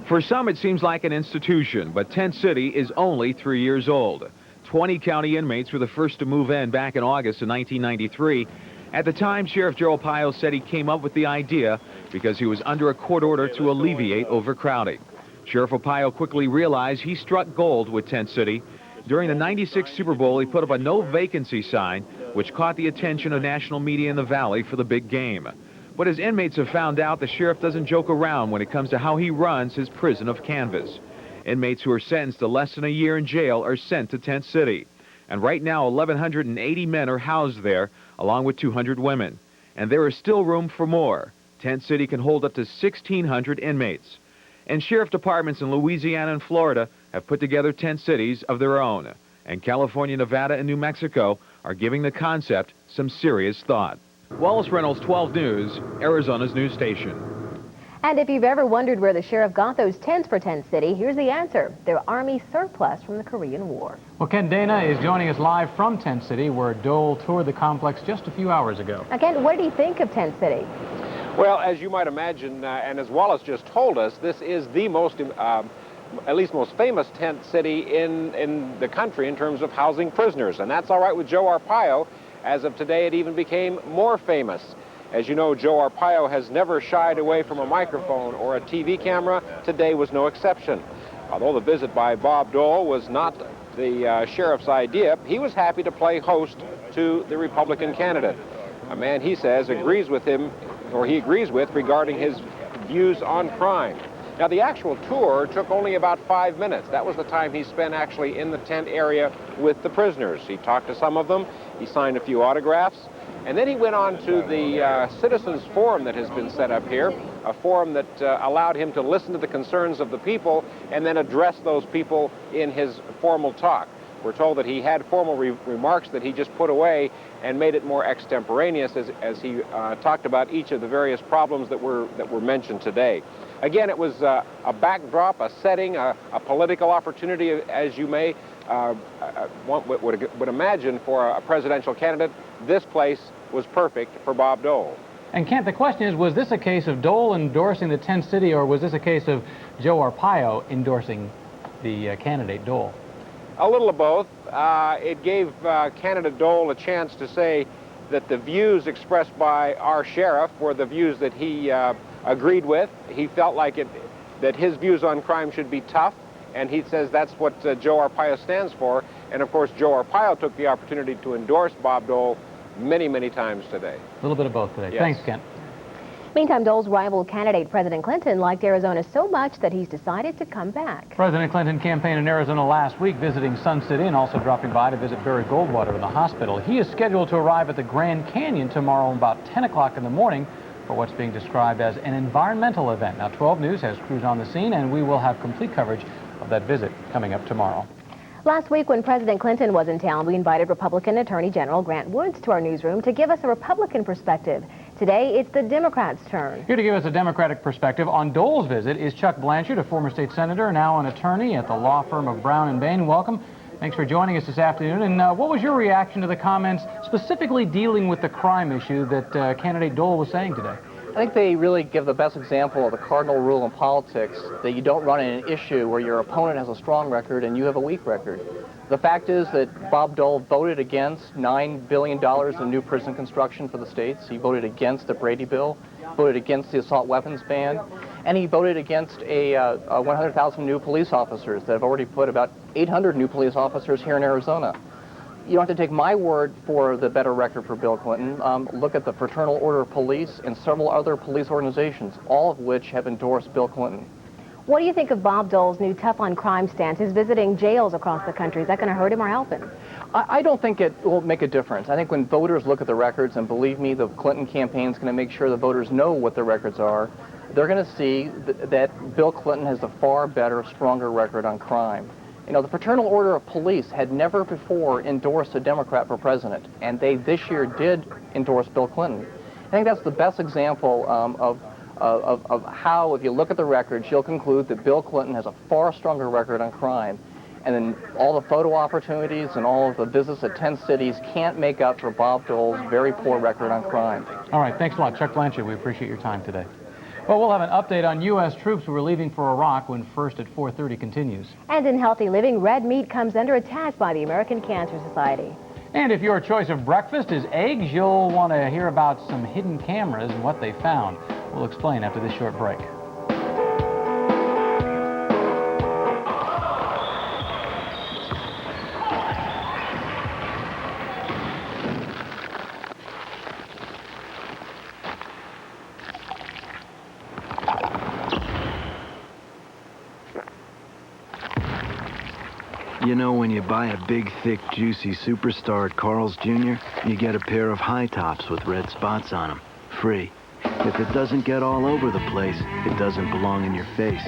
For some, it seems like an institution, but Tent City is only 3 years old. 20 county inmates were the first to move in back in August of 1993. At the time, Sheriff Joe Arpaio said he came up with the idea because he was under a court order to alleviate overcrowding. Sheriff Arpaio quickly realized he struck gold with Tent City. During the '96 Super Bowl, he put up a no vacancy sign, which caught the attention of national media in the Valley for the big game. But as inmates have found out, the sheriff doesn't joke around when it comes to how he runs his prison of canvas. Inmates who are sentenced to less than a year in jail are sent to Tent City. And right now, 1,180 men are housed there, along with 200 women. And there is still room for more. Tent City can hold up to 1,600 inmates. And sheriff departments in Louisiana and Florida have put together tent cities of their own. And California, Nevada, and New Mexico are giving the concept some serious thought. Wallace Reynolds, 12 News, Arizona's news station. And if you've ever wondered where the sheriff got those tents for Tent City, here's the answer. They're Army surplus from the Korean War. Well, Ken Dana is joining us live from Tent City, where Dole toured the complex just a few hours ago. Again, what did he think of Tent City? Well, as you might imagine, and as Wallace just told us, this is the most, at least most famous tent city in the country in terms of housing prisoners. And that's all right with Joe Arpaio. As of today, it even became more famous. As you know, Joe Arpaio has never shied away from a microphone or a TV camera. Today was no exception. Although the visit by Bob Dole was not the sheriff's idea, he was happy to play host to the Republican candidate. A man, he says, agrees with him, or he agrees with, regarding his views on crime. Now, the actual tour took only about 5 minutes. That was the time he spent actually in the tent area with the prisoners. He talked to some of them, he signed a few autographs, and then he went on to the Citizens Forum that has been set up here, a forum that allowed him to listen to the concerns of the people and then address those people in his formal talk. We're told that he had formal remarks that he just put away and made it more extemporaneous as he talked about each of the various problems that were mentioned today. Again, it was a backdrop, a setting, a political opportunity, as you may would imagine for a presidential candidate. This place was perfect for Bob Dole. And Kent, the question is, was this a case of Dole endorsing the Tent City, or was this a case of Joe Arpaio endorsing the candidate Dole? A little of both. It gave candidate Dole a chance to say that the views expressed by our sheriff were the views that he agreed with. He felt like that his views on crime should be tough, and he says that's what Joe Arpaio stands for. And of course, Joe Arpaio took the opportunity to endorse Bob Dole many, many times today. A little bit of both today. Yes. Thanks, Kent. Meantime, Dole's rival candidate, President Clinton, liked Arizona so much that he's decided to come back. President Clinton campaigned in Arizona last week, visiting Sun City and also dropping by to visit Barry Goldwater in the hospital. He is scheduled to arrive at the Grand Canyon tomorrow about 10 o'clock in the morning for what's being described as an environmental event. Now, 12 News has crews on the scene, and we will have complete coverage of that visit coming up tomorrow. Last week, when President Clinton was in town, we invited Republican Attorney General Grant Woods to our newsroom to give us a Republican perspective. Today, it's the Democrats' turn. Here to give us a Democratic perspective on Dole's visit is Chuck Blanchard, a former state senator, now an attorney at the law firm of Brown & Bain. Welcome. Thanks for joining us this afternoon. And what was your reaction to the comments specifically dealing with the crime issue that candidate Dole was saying today? I think they really give the best example of the cardinal rule in politics, that you don't run in an issue where your opponent has a strong record and you have a weak record. The fact is that Bob Dole voted against $9 billion in new prison construction for the states. He voted against the Brady bill, voted against the assault weapons ban, and he voted against a 100,000 new police officers that have already put about 800 new police officers here in Arizona. You don't have to take my word for the better record for Bill Clinton. Look at the Fraternal Order of Police and several other police organizations, all of which have endorsed Bill Clinton. What do you think of Bob Dole's new tough-on-crime stance? He's visiting jails across the country. Is that going to hurt him or help him? I don't think it will make a difference. I think when voters look at the records, and believe me, the Clinton campaign is going to make sure the voters know what the records are, they're going to see that Bill Clinton has a far better, stronger record on crime. You know, the Fraternal Order of Police had never before endorsed a Democrat for president, and they this year did endorse Bill Clinton. I think that's the best example of how, if you look at the records, you'll conclude that Bill Clinton has a far stronger record on crime. And then all the photo opportunities and all of the visits at 10 cities can't make up for Bob Dole's very poor record on crime. All right, thanks a lot. Chuck Blanchard, we appreciate your time today. Well, we'll have an update on U.S. troops who are leaving for Iraq when First at 4:30 continues. And in Healthy Living, red meat comes under attack by the American Cancer Society. And if your choice of breakfast is eggs, you'll want to hear about some hidden cameras and what they found. We'll explain after this short break. You know, when you buy a big, thick, juicy Superstar at Carl's Jr., you get a pair of high tops with red spots on them, free. If it doesn't get all over the place, it doesn't belong in your face.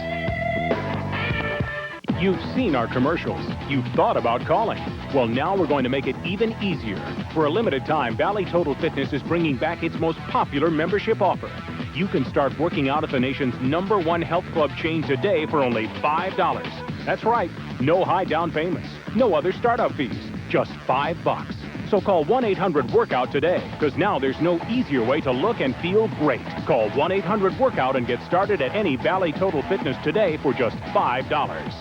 You've seen our commercials. You've thought about calling. Well, now we're going to make it even easier. For a limited time, Valley Total Fitness is bringing back its most popular membership offer. You can start working out at the nation's #1 health club chain today for only $5. That's right, no high down payments, no other startup fees, just $5. So call 1-800-WORKOUT today, because now there's no easier way to look and feel great. Call 1-800-WORKOUT and get started at any Valley Total Fitness today for just $5.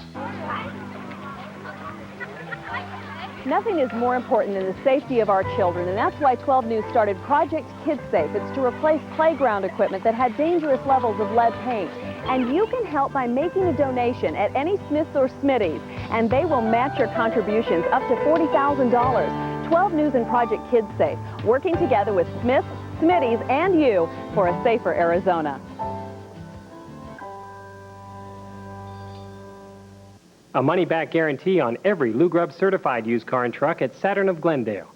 Nothing is more important than the safety of our children, and that's why 12 News started Project Kids Safe. It's to replace playground equipment that had dangerous levels of lead paint. And you can help by making a donation at any Smith's or Smitty's, and they will match your contributions up to $40,000. 12 News and Project Kids Safe, working together with Smith's, Smitty's, and you for a safer Arizona. A money-back guarantee on every Lou Grubb certified used car and truck at Saturn of Glendale.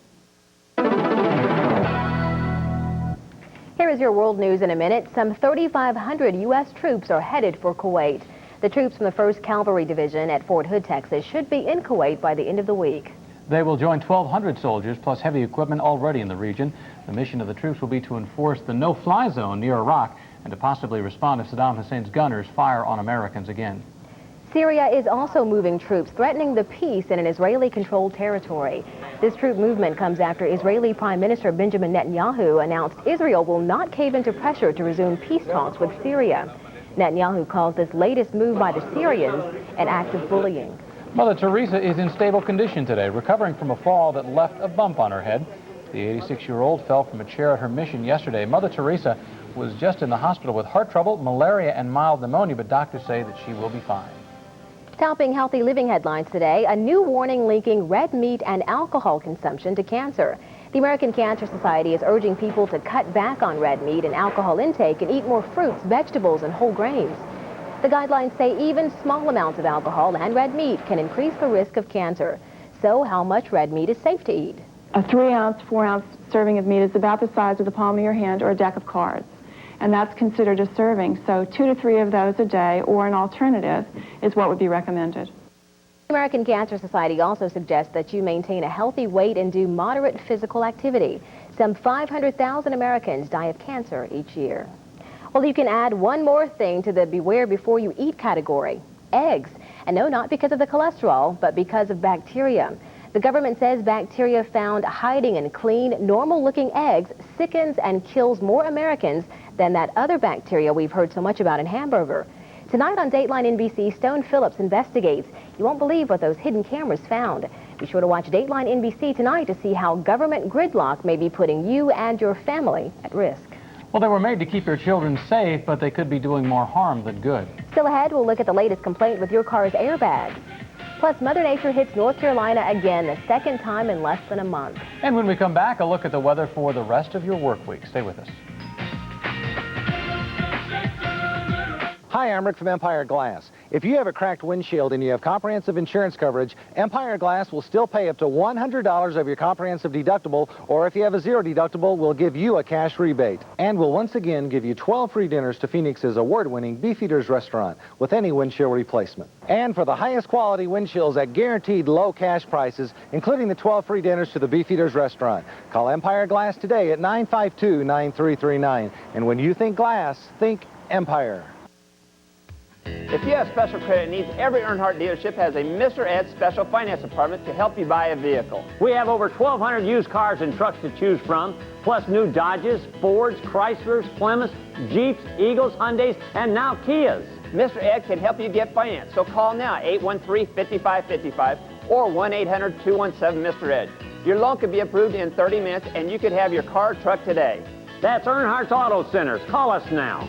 Here is your world news in a minute. Some 3,500 U.S. troops are headed for Kuwait. The troops from the 1st Cavalry Division at Fort Hood, Texas, should be in Kuwait by the end of the week. They will join 1,200 soldiers plus heavy equipment already in the region. The mission of the troops will be to enforce the no-fly zone near Iraq and to possibly respond if Saddam Hussein's gunners fire on Americans again. Syria is also moving troops, threatening the peace in an Israeli-controlled territory. This troop movement comes after Israeli Prime Minister Benjamin Netanyahu announced Israel will not cave into pressure to resume peace talks with Syria. Netanyahu calls this latest move by the Syrians an act of bullying. Mother Teresa is in stable condition today, recovering from a fall that left a bump on her head. The 86-year-old fell from a chair at her mission yesterday. Mother Teresa was just in the hospital with heart trouble, malaria, and mild pneumonia, but doctors say that she will be fine. Topping Healthy Living headlines today, a new warning linking red meat and alcohol consumption to cancer. The American Cancer Society is urging people to cut back on red meat and alcohol intake and eat more fruits, vegetables, and whole grains. The guidelines say even small amounts of alcohol and red meat can increase the risk of cancer. So how much red meat is safe to eat? A 3-ounce, 4-ounce serving of meat is about the size of the palm of your hand or a deck of cards. And that's considered a serving. So 2 to 3 of those a day, or an alternative, is what would be recommended. The American Cancer Society also suggests that you maintain a healthy weight and do moderate physical activity. Some 500,000 Americans die of cancer each year. Well, you can add one more thing to the beware before you eat category: eggs. And no, not because of the cholesterol, but because of bacteria. The government says bacteria found hiding in clean, normal-looking eggs sickens and kills more Americans than that other bacteria we've heard so much about in hamburger. Tonight on Dateline NBC, Stone Phillips investigates. You won't believe what those hidden cameras found. Be sure to watch Dateline NBC tonight to see how government gridlock may be putting you and your family at risk. Well, they were made to keep your children safe, but they could be doing more harm than good. Still ahead, we'll look at the latest complaint with your car's airbags. Plus, Mother Nature hits North Carolina again, the second time in less than a month. And when we come back, a look at the weather for the rest of your work week. Stay with us. Hi, I'm Rick from Empire Glass. If you have a cracked windshield and you have comprehensive insurance coverage, Empire Glass will still pay up to $100 of your comprehensive deductible, or if you have a zero deductible, we'll give you a cash rebate. And we'll once again give you 12 free dinners to Phoenix's award-winning Beefeaters restaurant with any windshield replacement. And for the highest quality windshields at guaranteed low cash prices, including the 12 free dinners to the Beefeaters restaurant, call Empire Glass today at 952-9339. And when you think glass, think Empire. If you have special credit needs, every Earnhardt dealership has a Mr. Ed Special Finance Department to help you buy a vehicle. We have over 1,200 used cars and trucks to choose from, plus new Dodges, Fords, Chryslers, Plymouths, Jeeps, Eagles, Hyundais, and now Kias. Mr. Ed can help you get finance, so call now, 813-5555 or 1-800-217-Mr. Ed. Your loan could be approved in 30 minutes, and you could have your car or truck today. That's Earnhardt's Auto Centers. Call us now.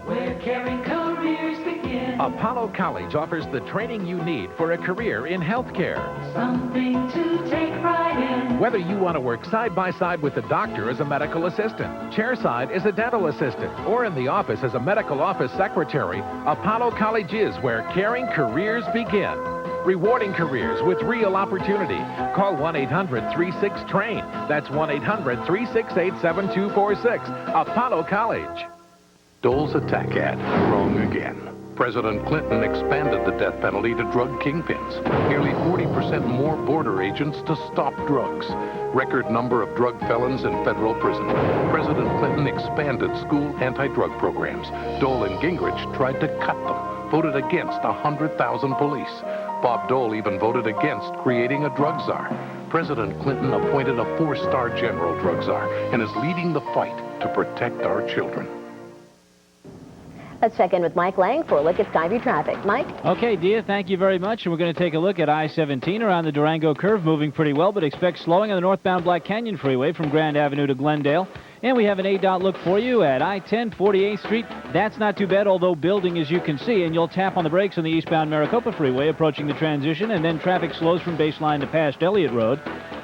Where caring careers begin. Apollo College offers the training you need for a career in healthcare. Something to take pride in. Whether you want to work side by side with the doctor as a medical assistant, chairside as a dental assistant, or in the office as a medical office secretary, Apollo College is where caring careers begin. Rewarding careers with real opportunity. Call 1-800-36-TRAIN. That's 1-800-368-7246. Apollo College. Dole's attack ad, wrong again. President Clinton expanded the death penalty to drug kingpins. Nearly 40% more border agents to stop drugs. Record number of drug felons in federal prison. President Clinton expanded school anti-drug programs. Dole and Gingrich tried to cut them, voted against 100,000 police. Bob Dole even voted against creating a drug czar. President Clinton appointed a 4-star general drug czar and is leading the fight to protect our children. Let's check in with Mike Lang for a look at Skyview traffic. Mike? Okay, Dia, thank you very much. And we're going to take a look at I-17 around the Durango curve, moving pretty well, but expect slowing on the northbound Black Canyon Freeway from Grand Avenue to Glendale. And we have an ADOT look for you at I-10, 48th Street. That's not too bad, although building, as you can see, and you'll tap on the brakes on the eastbound Maricopa Freeway approaching the transition, and then traffic slows from Baseline to past Elliott Road.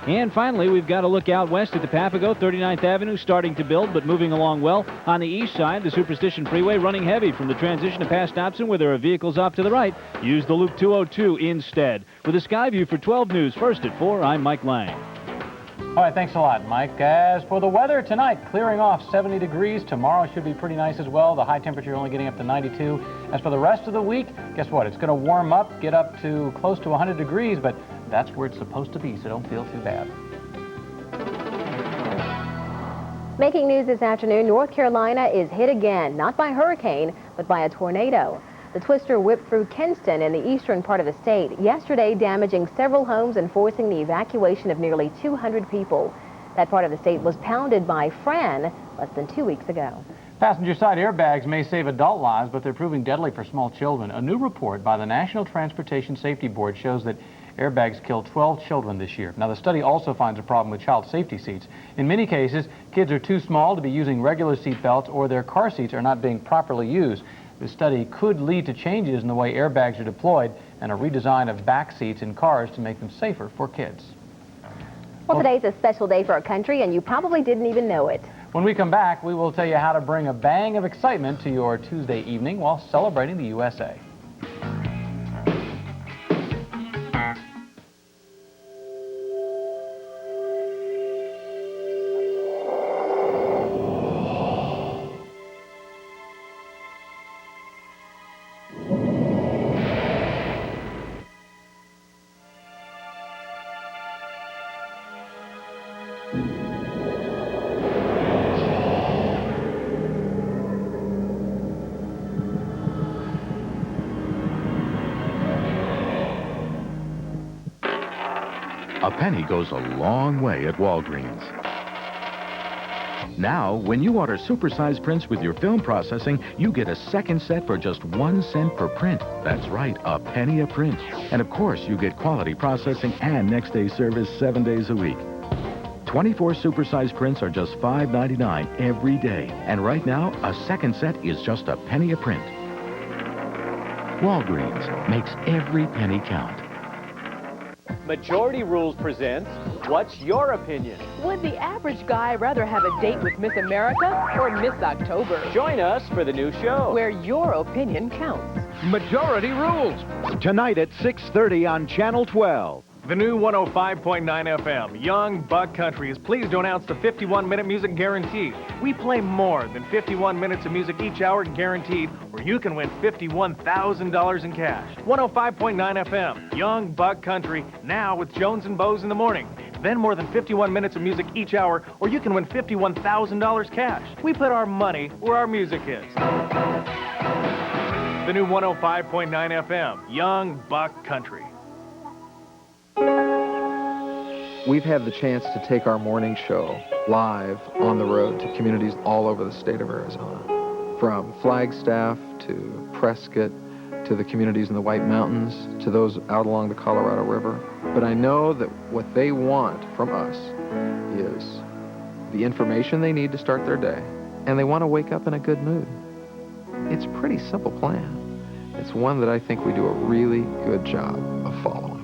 And finally, we've got a look out west at the Papago, 39th Avenue, starting to build, but moving along well. On the east side, the Superstition Freeway running heavy from the transition to past Dobson, where there are vehicles off to the right. Use the Loop 202 instead. With a Skyview for 12 News, first at 4, I'm Mike Lang. All right, thanks a lot, Mike. As for the weather tonight, clearing off 70 degrees. Tomorrow should be pretty nice as well. The high temperature only getting up to 92. As for the rest of the week, guess what? It's going to warm up, get up to close to 100 degrees, but that's where it's supposed to be, so don't feel too bad. Making news this afternoon, North Carolina is hit again, not by a hurricane, but by a tornado. The twister whipped through Kinston in the eastern part of the state yesterday, damaging several homes and forcing the evacuation of nearly 200 people. That part of the state was pounded by Fran less than 2 weeks ago. Passenger side airbags may save adult lives, but they're proving deadly for small children. A new report by the National Transportation Safety Board shows that airbags killed 12 children this year. Now, the study also finds a problem with child safety seats. In many cases, kids are too small to be using regular seat belts, or their car seats are not being properly used. This study could lead to changes in the way airbags are deployed and a redesign of back seats in cars to make them safer for kids. Well, today's a special day for our country, and you probably didn't even know it. When we come back, we will tell you how to bring a bang of excitement to your Tuesday evening while celebrating the USA. A penny goes a long way at Walgreens. Now, when you order supersized prints with your film processing, you get a second set for just 1 cent per print. That's right, a penny a print. And of course, you get quality processing and next-day service 7 days a week. 24 supersized prints are just $5.99 every day. And right now, a second set is just a penny a print. Walgreens makes every penny count. Majority Rules presents What's Your Opinion? Would the average guy rather have a date with Miss America or Miss October? Join us for the new show where your opinion counts. Majority Rules. Tonight at 6:30 on Channel 12. The new 105.9 FM, Young Buck Country, is pleased to announce the 51-minute music guarantee. We play more than 51 minutes of music each hour guaranteed, or you can win $51,000 in cash. 105.9 FM, Young Buck Country, now with Jones and Bose in the morning. Then more than 51 minutes of music each hour, or you can win $51,000 cash. We put our money where our music is. The new 105.9 FM, Young Buck Country. We've had the chance to take our morning show live on the road to communities all over the state of Arizona. From Flagstaff to Prescott to the communities in the White Mountains to those out along the Colorado River. But I know that what they want from us is the information they need to start their day, and they want to wake up in a good mood. It's a pretty simple plan. It's one that I think we do a really good job of following.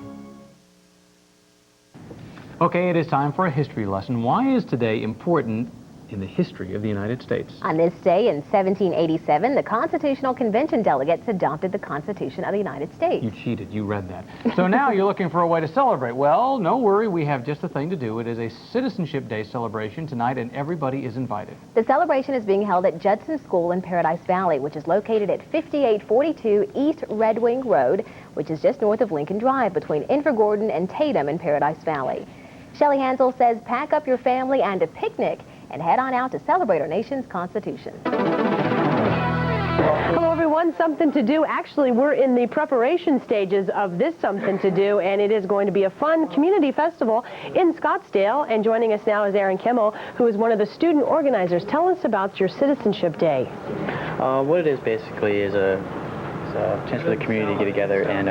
Okay, it is time for a history lesson. Why is today important in the history of the United States? On this day in 1787, the Constitutional Convention delegates adopted the Constitution of the United States. You cheated. You read that. So now you're looking for a way to celebrate. Well, no worry. We have just the thing to do. It is a Citizenship Day celebration tonight, and everybody is invited. The celebration is being held at Judson School in Paradise Valley, which is located at 5842 East Red Wing Road, which is just north of Lincoln Drive between Invergordon and Tatum in Paradise Valley. Shelley Hansel says pack up your family and a picnic and head on out to celebrate our nation's Constitution. Hello everyone, something to do. Actually, we're in the preparation stages of this something to do, and it is going to be a fun community festival in Scottsdale. And joining us now is Aaron Kimmel, who is one of the student organizers. Tell us about your Citizenship Day. What it is basically is a chance for the community to get together and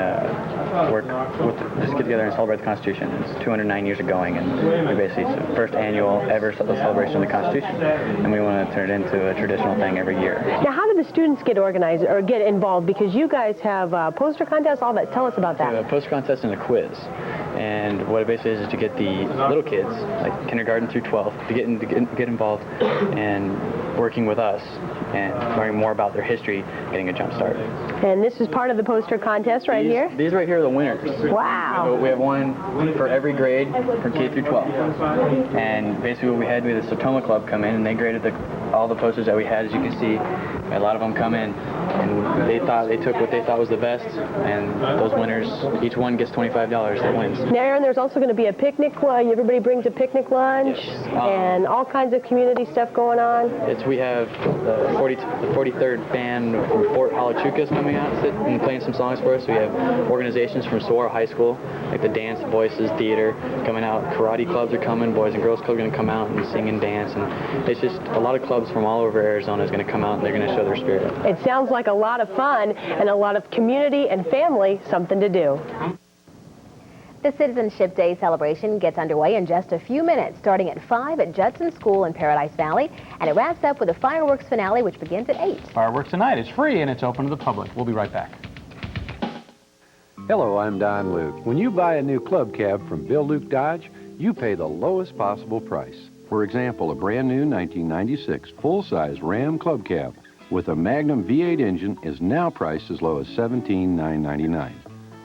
just get together and celebrate the Constitution. It's 209 years ago, and we basically it's the first annual ever celebration of the Constitution, and we want to turn it into a traditional thing every year. Now, how do the students get organized or get involved? Because you guys have poster contests, all that. Tell us about that. We have a poster contest and a quiz, and what it basically is to get the little kids, like kindergarten through 12, to get involved and working with us and learning more about their history, getting a jump start. And this is part of the poster contest right here? These right here are the winners. Wow. We have one for every grade from K through 12. And basically what we had, we had the Sertoma Club come in, and they graded all the posters that we had. As you can see, we had a lot of them come in, and they took what they thought was the best, and those winners, each one gets $25 that wins. Now, Aaron, there's also going to be a picnic. Everybody brings a picnic lunch, yes. And all kinds of community stuff going on. We have the 43rd band from Fort Halachucas coming out and playing some songs for us. We have organizations from Saguaro High School, like the Dance Voices Theater, coming out. Karate clubs are coming. Boys and Girls Club are going to come out and sing and dance. And it's just a lot of clubs from all over Arizona is going to come out, and they're going to show their spirit. It sounds like a lot of fun and a lot of community and family something to do. The Citizenship Day celebration gets underway in just a few minutes, starting at 5 at Judson School in Paradise Valley, and it wraps up with a fireworks finale, which begins at 8. Fireworks tonight. It's free, and it's open to the public. We'll be right back. Hello, I'm Don Luke. When you buy a new club cab from Bill Luke Dodge, you pay the lowest possible price. For example, a brand new 1996 full-size Ram club cab with a Magnum V8 engine is now priced as low as $17,999.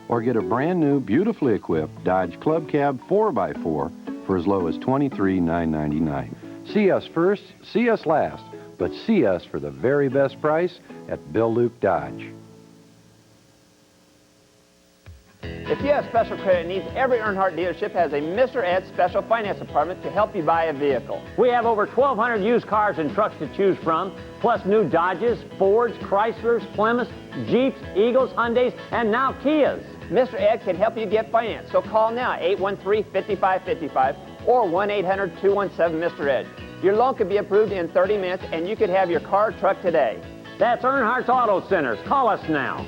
Or get a brand new, beautifully equipped Dodge Club Cab 4x4 for as low as $23,999. See us first, see us last, but see us for the very best price at Bill Luke Dodge. If you have special credit needs, every Earnhardt dealership has a Mr. Ed Special Finance Department to help you buy a vehicle. We have over 1,200 used cars and trucks to choose from, plus new Dodges, Fords, Chryslers, Plymouths, Jeeps, Eagles, Hyundais, and now Kias. Mr. Ed can help you get financed. So call now, 813-5555 or 1-800-217-Mr. Ed. Your loan could be approved in 30 minutes, and you could have your car or truck today. That's Earnhardt's Auto Centers. Call us now.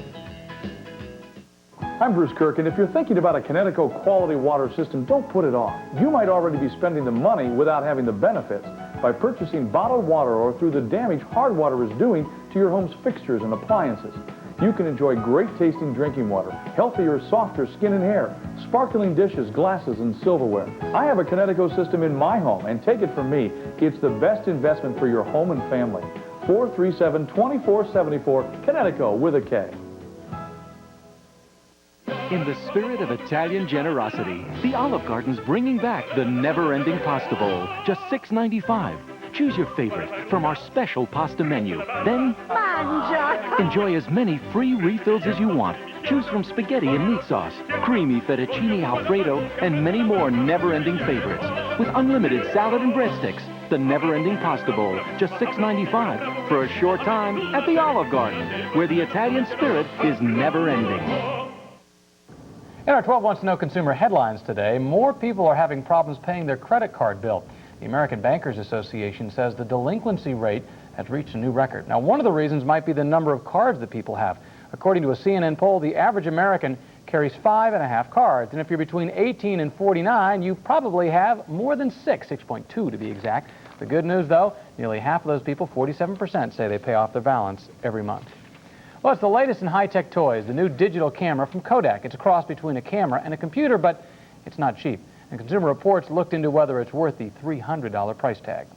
I'm Bruce Kirk, and if you're thinking about a Connecticut quality water system, don't put it off. You might already be spending the money without having the benefits by purchasing bottled water or through the damage hard water is doing to your home's fixtures and appliances. You can enjoy great tasting drinking water, healthier, softer skin and hair, sparkling dishes, glasses, and silverware. I have a Connecticut system in my home, and take it from me, it's the best investment for your home and family. 437-2474, Connecticut with a K. In the spirit of Italian generosity, the Olive Garden's bringing back the never-ending pasta bowl, just $6.95. Choose your favorite from our special pasta menu. Then, enjoy as many free refills as you want. Choose from spaghetti and meat sauce, creamy fettuccine Alfredo, and many more never-ending favorites. With unlimited salad and breadsticks, the never-ending pasta bowl, just $6.95 for a short time at the Olive Garden, where the Italian spirit is never-ending. In our 12 Wants to Know consumer headlines today, more people are having problems paying their credit card bill. The American Bankers Association says the delinquency rate has reached a new record. Now, one of the reasons might be the number of cards that people have. According to a CNN poll, the average American carries 5.5 cards. And if you're between 18 and 49, you probably have more than 6.2 to be exact. The good news, though, nearly half of those people, 47%, say they pay off their balance every month. Well, it's the latest in high-tech toys, the new digital camera from Kodak. It's a cross between a camera and a computer, but it's not cheap. And Consumer Reports looked into whether it's worth the $300 price tag.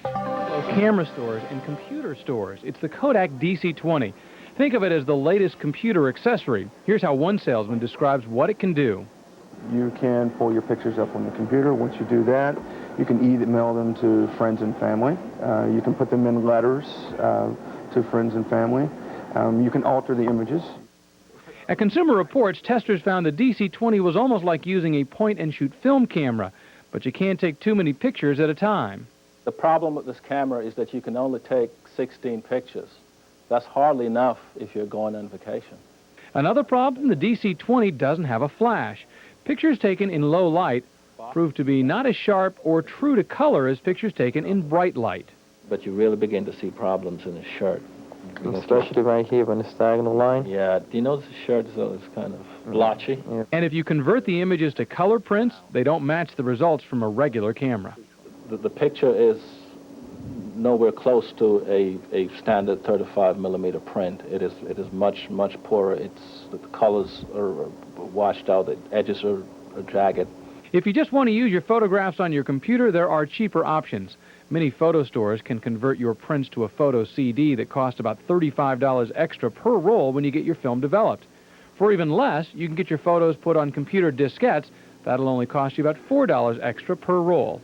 Camera stores and computer stores. It's the Kodak DC-20. Think of it as the latest computer accessory. Here's how one salesman describes what it can do. You can pull your pictures up on the computer. Once you do that, you can email them to friends and family. You can put them in letters to friends and family. You can alter the images. At Consumer Reports, testers found the DC-20 was almost like using a point-and-shoot film camera, but you can't take too many pictures at a time. The problem with this camera is that you can only take 16 pictures. That's hardly enough if you're going on vacation. Another problem, the DC-20 doesn't have a flash. Pictures taken in low light prove to be not as sharp or true to color as pictures taken in bright light. But you really begin to see problems in the shirt. Especially right here on the diagonal line. Yeah, do you notice the shirt is kind of blotchy? Yeah. And if you convert the images to color prints, they don't match the results from a regular camera. The picture is nowhere close to a standard 35 millimeter print. It is much poorer. The colors are washed out. The edges are jagged. If you just want to use your photographs on your computer, there are cheaper options. Many photo stores can convert your prints to a photo CD that costs about $35 extra per roll when you get your film developed. For even less, you can get your photos put on computer diskettes. That'll only cost you about $4 extra per roll.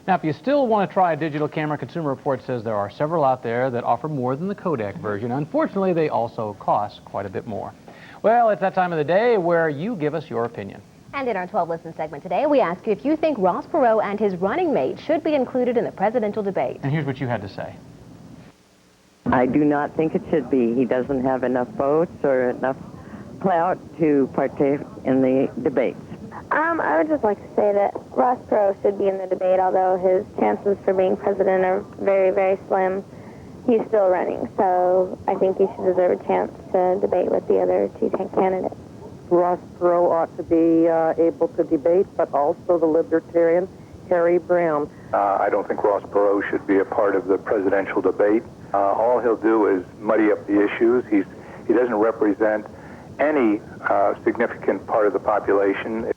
Now, if you still want to try a digital camera, Consumer Reports says there are several out there that offer more than the Kodak version. Unfortunately, they also cost quite a bit more. Well, it's that time of the day where you give us your opinion. And in our 12 Listen segment today, we ask you if you think Ross Perot and his running mate should be included in the presidential debate. And here's what you had to say. I do not think it should be. He doesn't have enough votes or enough clout to partake in the debates. I would just like to say that Ross Perot should be in the debate, although his chances for being president are very, very slim. He's still running, so I think he should deserve a chance to debate with the other two candidates. Ross Perot ought to be able to debate, but also the libertarian Harry Brown. I don't think Ross Perot should be a part of the presidential debate. All he'll do is muddy up the issues. He doesn't represent any significant part of the population.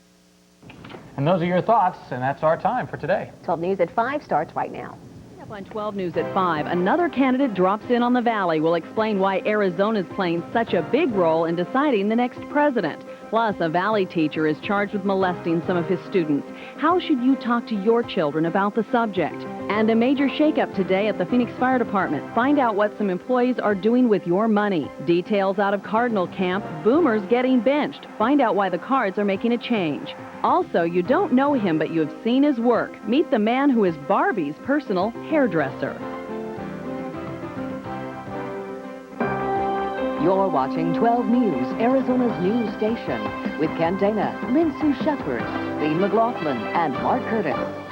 And those are your thoughts, and that's our time for today. 12 News at 5 starts right now. On 12 News at 5, another candidate drops in on the Valley. We'll explain why Arizona's playing such a big role in deciding the next president. Plus, a Valley teacher is charged with molesting some of his students. How should you talk to your children about the subject? And a major shakeup today at the Phoenix Fire Department. Find out what some employees are doing with your money. Details out of Cardinal Camp, boomers getting benched. Find out why the Cards are making a change. Also, you don't know him, but you have seen his work. Meet the man who is Barbie's personal hairdresser. You're watching 12 News, Arizona's news station, with Ken Dana, Lynn Sue Shepard, Dean McLaughlin, and Mark Curtis.